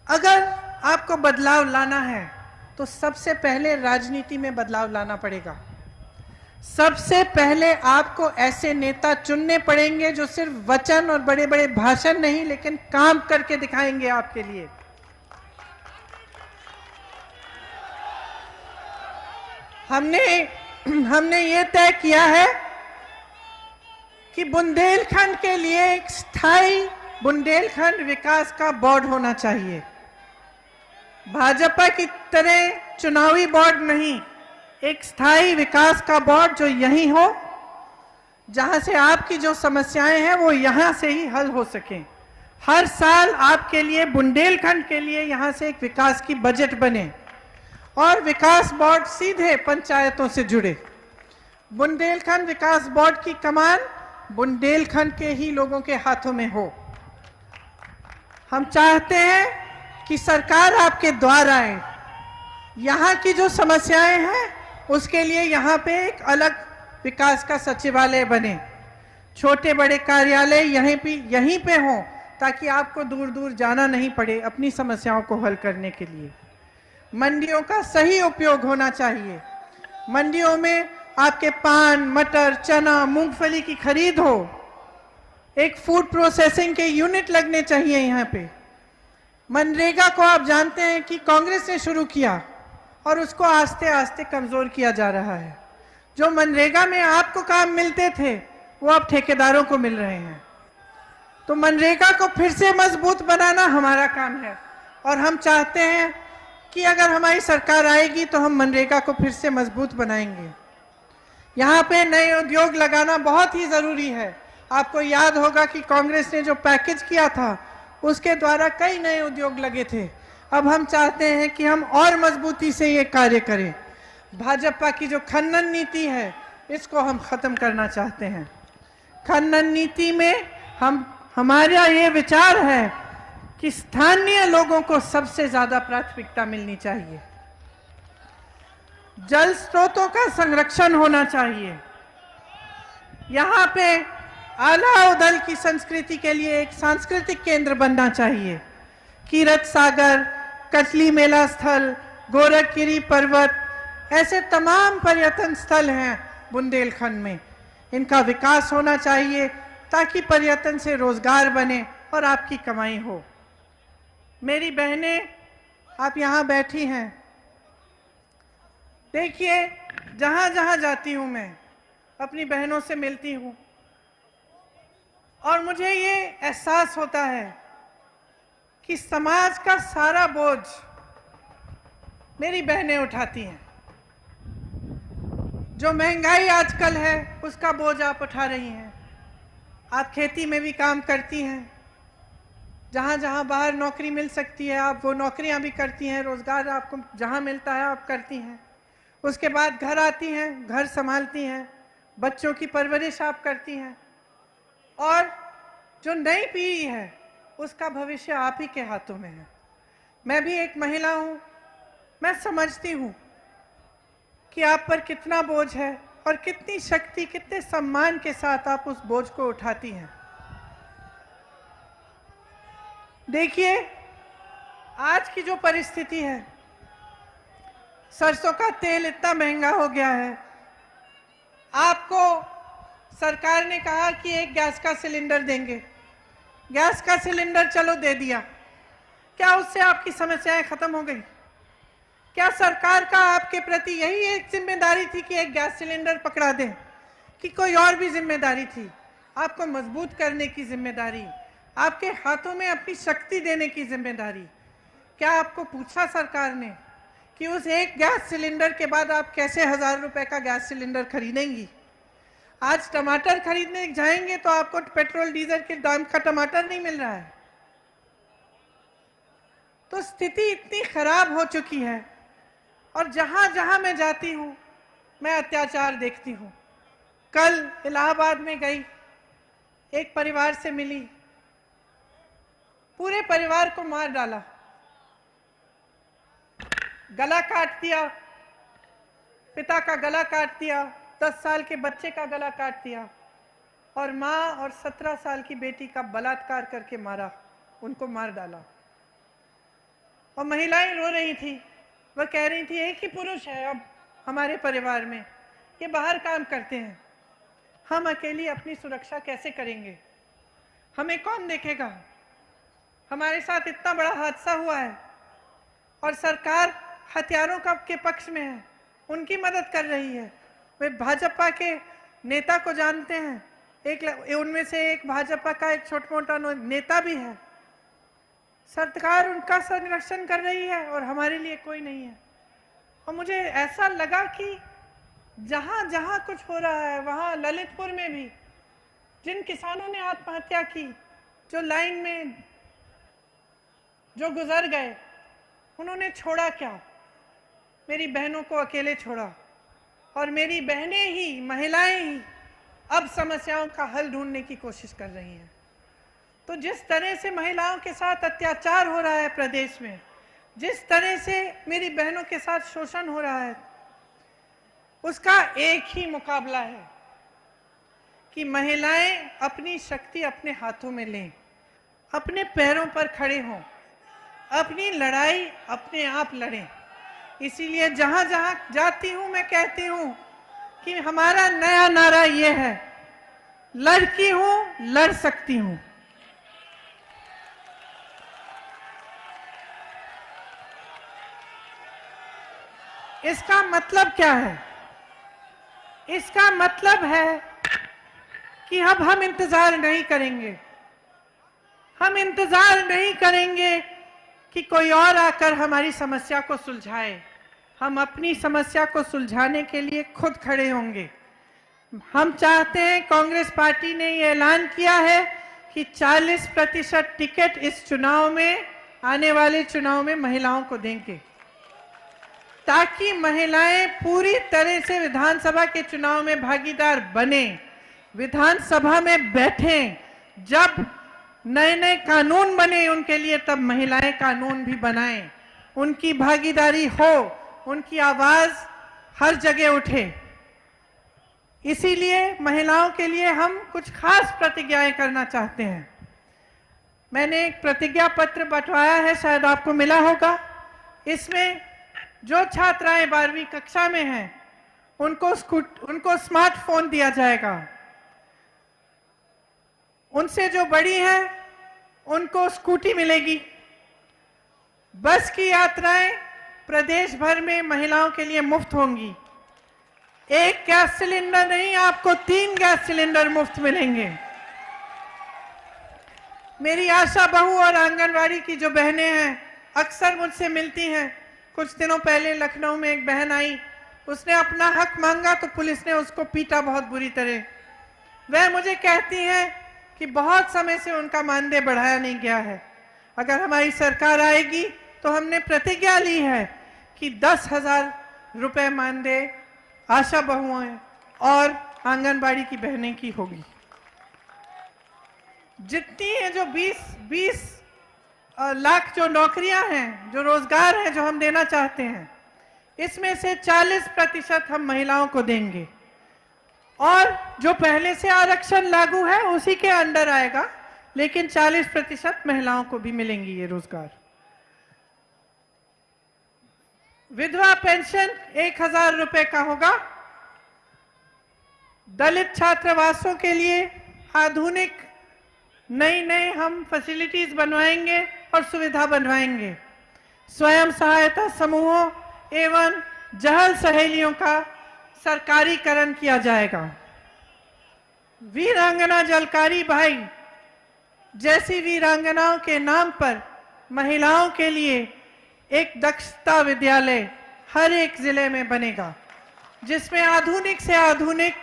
अगर आपको बदलाव लाना है तो सबसे पहले राजनीति में बदलाव लाना पड़ेगा। सबसे पहले आपको ऐसे नेता चुनने पड़ेंगे जो सिर्फ वचन और बड़े बड़े भाषण नहीं, लेकिन काम करके दिखाएंगे आपके लिए। हमने ये तय किया है कि बुंदेलखंड के लिए एक स्थायी बुंदेलखंड विकास का बोर्ड होना चाहिए। भाजपा की तरह चुनावी बोर्ड नहीं, एक स्थायी विकास का बोर्ड जो यही हो, जहां से आपकी जो समस्याएं हैं वो यहां से ही हल हो सकें। हर साल आपके लिए बुंदेलखंड के लिए यहां से एक विकास की बजट बने और विकास बोर्ड सीधे पंचायतों से जुड़े। बुंदेलखंड विकास बोर्ड की कमान बुंदेलखंड के ही लोगों के हाथों में हो। हम चाहते हैं कि सरकार आपके द्वार आए। यहाँ की जो समस्याएं हैं उसके लिए यहाँ पे एक अलग विकास का सचिवालय बने, छोटे बड़े कार्यालय यहीं पे हों, ताकि आपको दूर दूर जाना नहीं पड़े अपनी समस्याओं को हल करने के लिए। मंडियों का सही उपयोग होना चाहिए। मंडियों में आपके पान, मटर, चना, मूंगफली की खरीद हो। एक फूड प्रोसेसिंग के यूनिट लगने चाहिए यहाँ पे। मनरेगा को आप जानते हैं कि कांग्रेस ने शुरू किया और उसको आस्ते आस्ते कमजोर किया जा रहा है। जो मनरेगा में आपको काम मिलते थे वो अब ठेकेदारों को मिल रहे हैं। तो मनरेगा को फिर से मजबूत बनाना हमारा काम है और हम चाहते हैं कि अगर हमारी सरकार आएगी तो हम मनरेगा को फिर से मजबूत बनाएंगे। यहाँ पे नए उद्योग लगाना बहुत ही जरूरी है। आपको याद होगा कि कांग्रेस ने जो पैकेज किया था उसके द्वारा कई नए उद्योग लगे थे। अब हम चाहते हैं कि हम और मजबूती से ये कार्य करें। भाजपा की जो खनन नीति है इसको हम खत्म करना चाहते हैं। खनन नीति में हमारा ये विचार है कि स्थानीय लोगों को सबसे ज्यादा प्राथमिकता मिलनी चाहिए। जल स्रोतों का संरक्षण होना चाहिए। यहाँ पे आला उदल की संस्कृति के लिए एक सांस्कृतिक केंद्र बनना चाहिए। कीरत सागर, कचली मेला स्थल, गोरखगिरी पर्वत, ऐसे तमाम पर्यटन स्थल हैं बुंदेलखंड में। इनका विकास होना चाहिए ताकि पर्यटन से रोजगार बने और आपकी कमाई हो। मेरी बहनें, आप यहाँ बैठी हैं। देखिए, जहाँ जहाँ जाती हूँ मैं अपनी बहनों से मिलती हूँ और मुझे ये एहसास होता है कि समाज का सारा बोझ मेरी बहनें उठाती हैं। जो महंगाई आजकल है उसका बोझ आप उठा रही हैं। आप खेती में भी काम करती हैं, जहाँ जहाँ बाहर नौकरी मिल सकती है आप वो नौकरियाँ भी करती हैं, रोजगार आपको जहाँ मिलता है आप करती हैं। उसके बाद घर आती हैं, घर संभालती हैं, बच्चों की परवरिश आप करती हैं और जो नई पीढ़ी है उसका भविष्य आप ही के हाथों में है। मैं भी एक महिला हूँ, मैं समझती हूँ कि आप पर कितना बोझ है और कितनी शक्ति, कितने सम्मान के साथ आप उस बोझ को उठाती हैं। देखिए, आज की जो परिस्थिति है, सरसों का तेल इतना महंगा हो गया है। आपको सरकार ने कहा कि एक गैस का सिलेंडर देंगे, गैस का सिलेंडर चलो दे दिया। क्या उससे आपकी समस्याएं खत्म हो गई? क्या सरकार का आपके प्रति यही एक जिम्मेदारी थी कि एक गैस सिलेंडर पकड़ा दें, कि कोई और भी जिम्मेदारी थी? आपको मजबूत करने की जिम्मेदारी, आपके हाथों में अपनी शक्ति देने की जिम्मेदारी। क्या आपको पूछा सरकार ने कि उस एक गैस सिलेंडर के बाद आप कैसे 1000 रुपए का गैस सिलेंडर खरीदेंगी? आज टमाटर खरीदने जाएंगे तो आपको पेट्रोल डीजल के दाम का टमाटर नहीं मिल रहा है। तो स्थिति इतनी खराब हो चुकी है और जहां जहां मैं जाती हूं मैं अत्याचार देखती हूं। कल इलाहाबाद में गई, एक परिवार से मिली, पूरे परिवार को मार डाला, गला काट दिया, पिता का गला काट दिया, 10 साल के बच्चे का गला काट दिया और माँ और 17 साल की बेटी का बलात्कार करके मारा, उनको मार डाला। और महिलाएं रो रही थी, वह कह रही थी एक ही पुरुष है अब हमारे परिवार में, ये बाहर काम करते हैं, हम अकेली अपनी सुरक्षा कैसे करेंगे? हमें कौन देखेगा? हमारे साथ इतना बड़ा हादसा हुआ है और सरकार हथियारों के पक्ष में है, उनकी मदद कर रही है। वे भाजपा के नेता को जानते हैं, उनमें से एक भाजपा का एक छोटा मोटा नेता भी है। सरकार उनका संरक्षण कर रही है और हमारे लिए कोई नहीं है। और मुझे ऐसा लगा कि जहां जहां कुछ हो रहा है वहां ललितपुर में भी जिन किसानों ने आत्महत्या की, जो लाइन में जो गुजर गए, उन्होंने छोड़ा क्या? मेरी बहनों को अकेले छोड़ा और मेरी बहनें ही, महिलाएं ही अब समस्याओं का हल ढूंढने की कोशिश कर रही हैं। तो जिस तरह से महिलाओं के साथ अत्याचार हो रहा है प्रदेश में, जिस तरह से मेरी बहनों के साथ शोषण हो रहा है, उसका एक ही मुकाबला है कि महिलाएं अपनी शक्ति अपने हाथों में लें, अपने पैरों पर खड़े हों, अपनी लड़ाई अपने आप लड़ें। इसीलिए जहां जहां जाती हूं मैं कहती हूं कि हमारा नया नारा ये है, लड़की हूं, लड़ सकती हूं। इसका मतलब क्या है? इसका मतलब है कि अब हम इंतजार नहीं करेंगे। हम इंतजार नहीं करेंगे कि कोई और आकर हमारी समस्या को सुलझाए। हम अपनी समस्या को सुलझाने के लिए खुद खड़े होंगे। हम चाहते हैं, कांग्रेस पार्टी ने ये ऐलान किया है कि 40% टिकट इस चुनाव में, आने वाले चुनाव में महिलाओं को देंगे, ताकि महिलाएं पूरी तरह से विधानसभा के चुनाव में भागीदार बने, विधानसभा में बैठें। जब नए नए कानून बने उनके लिए, तब महिलाएं कानून भी बनाएं, उनकी भागीदारी हो, उनकी आवाज हर जगह उठे। इसीलिए महिलाओं के लिए हम कुछ खास प्रतिज्ञाएं करना चाहते हैं। मैंने एक प्रतिज्ञा पत्र बंटवाया है, शायद आपको मिला होगा। इसमें जो छात्राएं 12वीं कक्षा में हैं उनको स्मार्टफोन दिया जाएगा, उनसे जो बड़ी हैं उनको स्कूटी मिलेगी। बस की यात्राएं प्रदेश भर में महिलाओं के लिए मुफ्त होंगी। एक गैस सिलेंडर नहीं, आपको 3 गैस सिलेंडर मुफ्त मिलेंगे। मेरी आशा बहू और आंगनवाड़ी की जो बहनें हैं अक्सर मुझसे मिलती हैं। कुछ दिनों पहले लखनऊ में एक बहन आई, उसने अपना हक मांगा तो पुलिस ने उसको पीटा बहुत बुरी तरह। वह मुझे कहती हैं कि बहुत समय से उनका मानदेय बढ़ाया नहीं गया है। अगर हमारी सरकार आएगी तो हमने प्रतिज्ञा ली है कि 10,000 रुपए मानदेय आशा बहुओं और आंगनबाड़ी की बहनें की होगी। जितनी है जो 20 लाख जो नौकरियां हैं, जो रोजगार है जो हम देना चाहते हैं, इसमें से 40% हम महिलाओं को देंगे और जो पहले से आरक्षण लागू है उसी के अंडर आएगा, लेकिन 40% महिलाओं को भी मिलेंगी ये रोजगार। विधवा पेंशन 1,000 रुपए का होगा। दलित छात्रावासों के लिए आधुनिक नई हम फैसिलिटीज बनवाएंगे और सुविधा बनवाएंगे। स्वयं सहायता समूहों एवं जहल सहेलियों का सरकारीकरण किया जाएगा। वीरांगना जलकारी भाई जैसी वीरांगनाओं के नाम पर महिलाओं के लिए एक दक्षता विद्यालय हर एक जिले में बनेगा, जिसमें आधुनिक से आधुनिक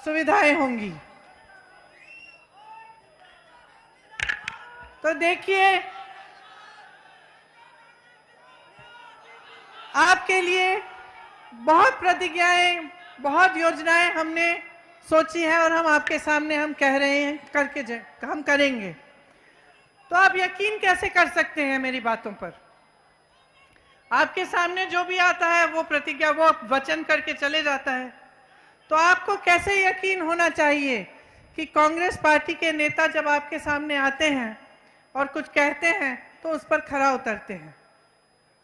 सुविधाएं होंगी। तो देखिए, आपके लिए बहुत प्रतिज्ञाएं, बहुत योजनाएं हमने सोची है और हम आपके सामने हम कह रहे हैं हम करेंगे। तो आप यकीन कैसे कर सकते हैं मेरी बातों पर? आपके सामने जो भी आता है वो प्रतिज्ञा, वो वचन करके चले जाता है। तो आपको कैसे यकीन होना चाहिए कि कांग्रेस पार्टी के नेता जब आपके सामने आते हैं और कुछ कहते हैं तो उस पर खरा उतरते हैं?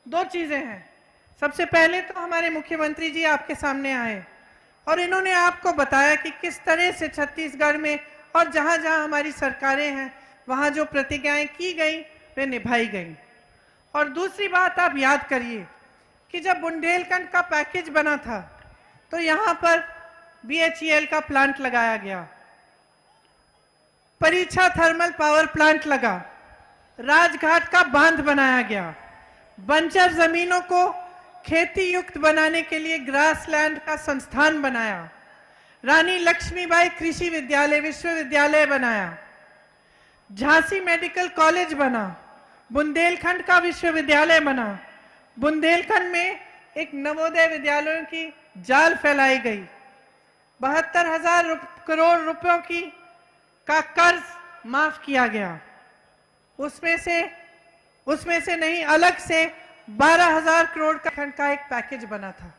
2 चीजें हैं। सबसे पहले तो हमारे मुख्यमंत्री जी आपके सामने आए और इन्होंने आपको बताया कि किस तरह से छत्तीसगढ़ में और जहां जहां हमारी सरकारें हैं वहां जो प्रतिज्ञाएं की गई वे निभाई गई। और दूसरी बात आप याद करिए कि जब बुंदेलखंड का पैकेज बना था तो यहां पर BHEL का प्लांट लगाया गया, परीक्षा थर्मल पावर प्लांट लगा, राजघाट का बांध बनाया गया, बंजर जमीनों को खेती युक्त बनाने के लिए ग्रासलैंड का संस्थान बनाया, रानी लक्ष्मीबाई कृषि विद्यालय विश्वविद्यालय बनाया, झांसी मेडिकल कॉलेज बना, बुंदेलखंड का विश्वविद्यालय बना, बुंदेलखंड में एक नवोदय विद्यालयों की जाल फैलाई गई, 72,000 करोड़ रुपयों का कर्ज माफ किया गया। उसमें से नहीं, अलग से 12,000 करोड़ का एक पैकेज बना था।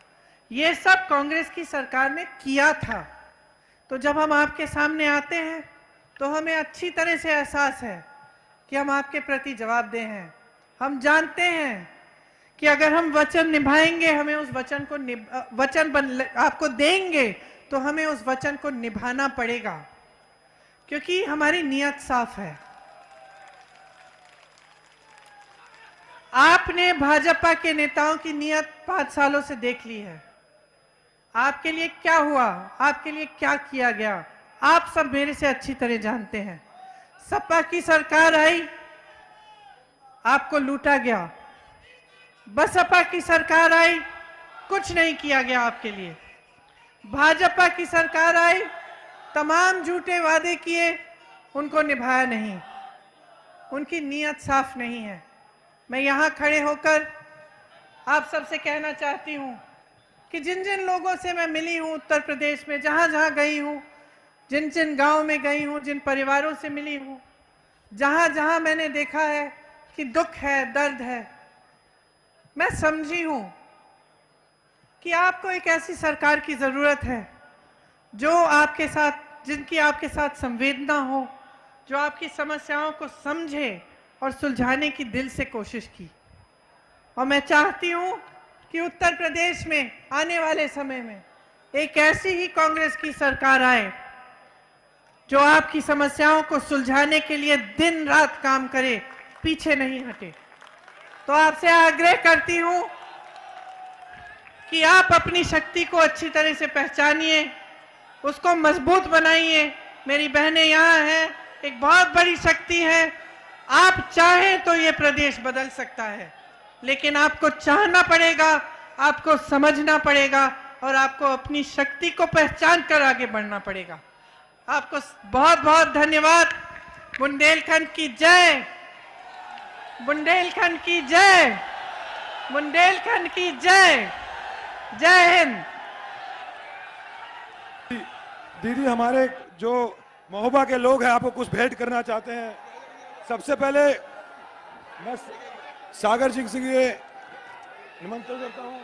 ये सब कांग्रेस की सरकार ने किया था। तो जब हम आपके सामने आते हैं तो हमें अच्छी तरह से एहसास है कि हम आपके प्रति जवाबदेह हैं। हम जानते हैं कि अगर हम वचन निभाएंगे, हमें उस वचन को आपको देंगे तो हमें उस वचन को निभाना पड़ेगा, क्योंकि हमारी नीयत साफ है। आपने भाजपा के नेताओं की नीयत 5 सालों से देख ली है। आपके लिए क्या हुआ, आपके लिए क्या किया गया, आप सब मेरे से अच्छी तरह जानते हैं। सपा की सरकार आई, आपको लूटा गया। बसपा की सरकार आई, कुछ नहीं किया गया आपके लिए। भाजपा की सरकार आई, तमाम झूठे वादे किए, उनको निभाया नहीं। उनकी नीयत साफ नहीं है। मैं यहां खड़े होकर आप सबसे कहना चाहती हूं कि जिन जिन लोगों से मैं मिली हूं उत्तर प्रदेश में, जहां जहां गई हूं, जिन जिन गांव में गई हूं, जिन परिवारों से मिली हूं, जहां जहां मैंने देखा है कि दुख है, दर्द है, मैं समझी हूं कि आपको एक ऐसी सरकार की जरूरत है जो आपके साथ, जिनकी आपके साथ संवेदना हो, जो आपकी समस्याओं को समझे और सुलझाने की दिल से कोशिश की। और मैं चाहती हूं कि उत्तर प्रदेश में आने वाले समय में एक ऐसी ही कांग्रेस की सरकार आए जो आपकी समस्याओं को सुलझाने के लिए दिन रात काम करे, पीछे नहीं हटे। तो आपसे आग्रह करती हूं कि आप अपनी शक्ति को अच्छी तरह से पहचानिए, उसको मजबूत बनाइए। मेरी बहनें यहाँ हैं, एक बहुत बड़ी शक्ति है। आप चाहें तो ये प्रदेश बदल सकता है, लेकिन आपको चाहना पड़ेगा, आपको समझना पड़ेगा और आपको अपनी शक्ति को पहचान कर आगे बढ़ना पड़ेगा। आपको बहुत बहुत धन्यवाद। बुंदेलखंड की जय, बुंदेलखंड की जय, बुंदेलखंड की जय। जय हिंद। दीदी, हमारे जो महोबा के लोग हैं आपको कुछ भेंट करना चाहते हैं। सबसे पहले मैं सागर सिंह ये निमंत्रण करता हूं।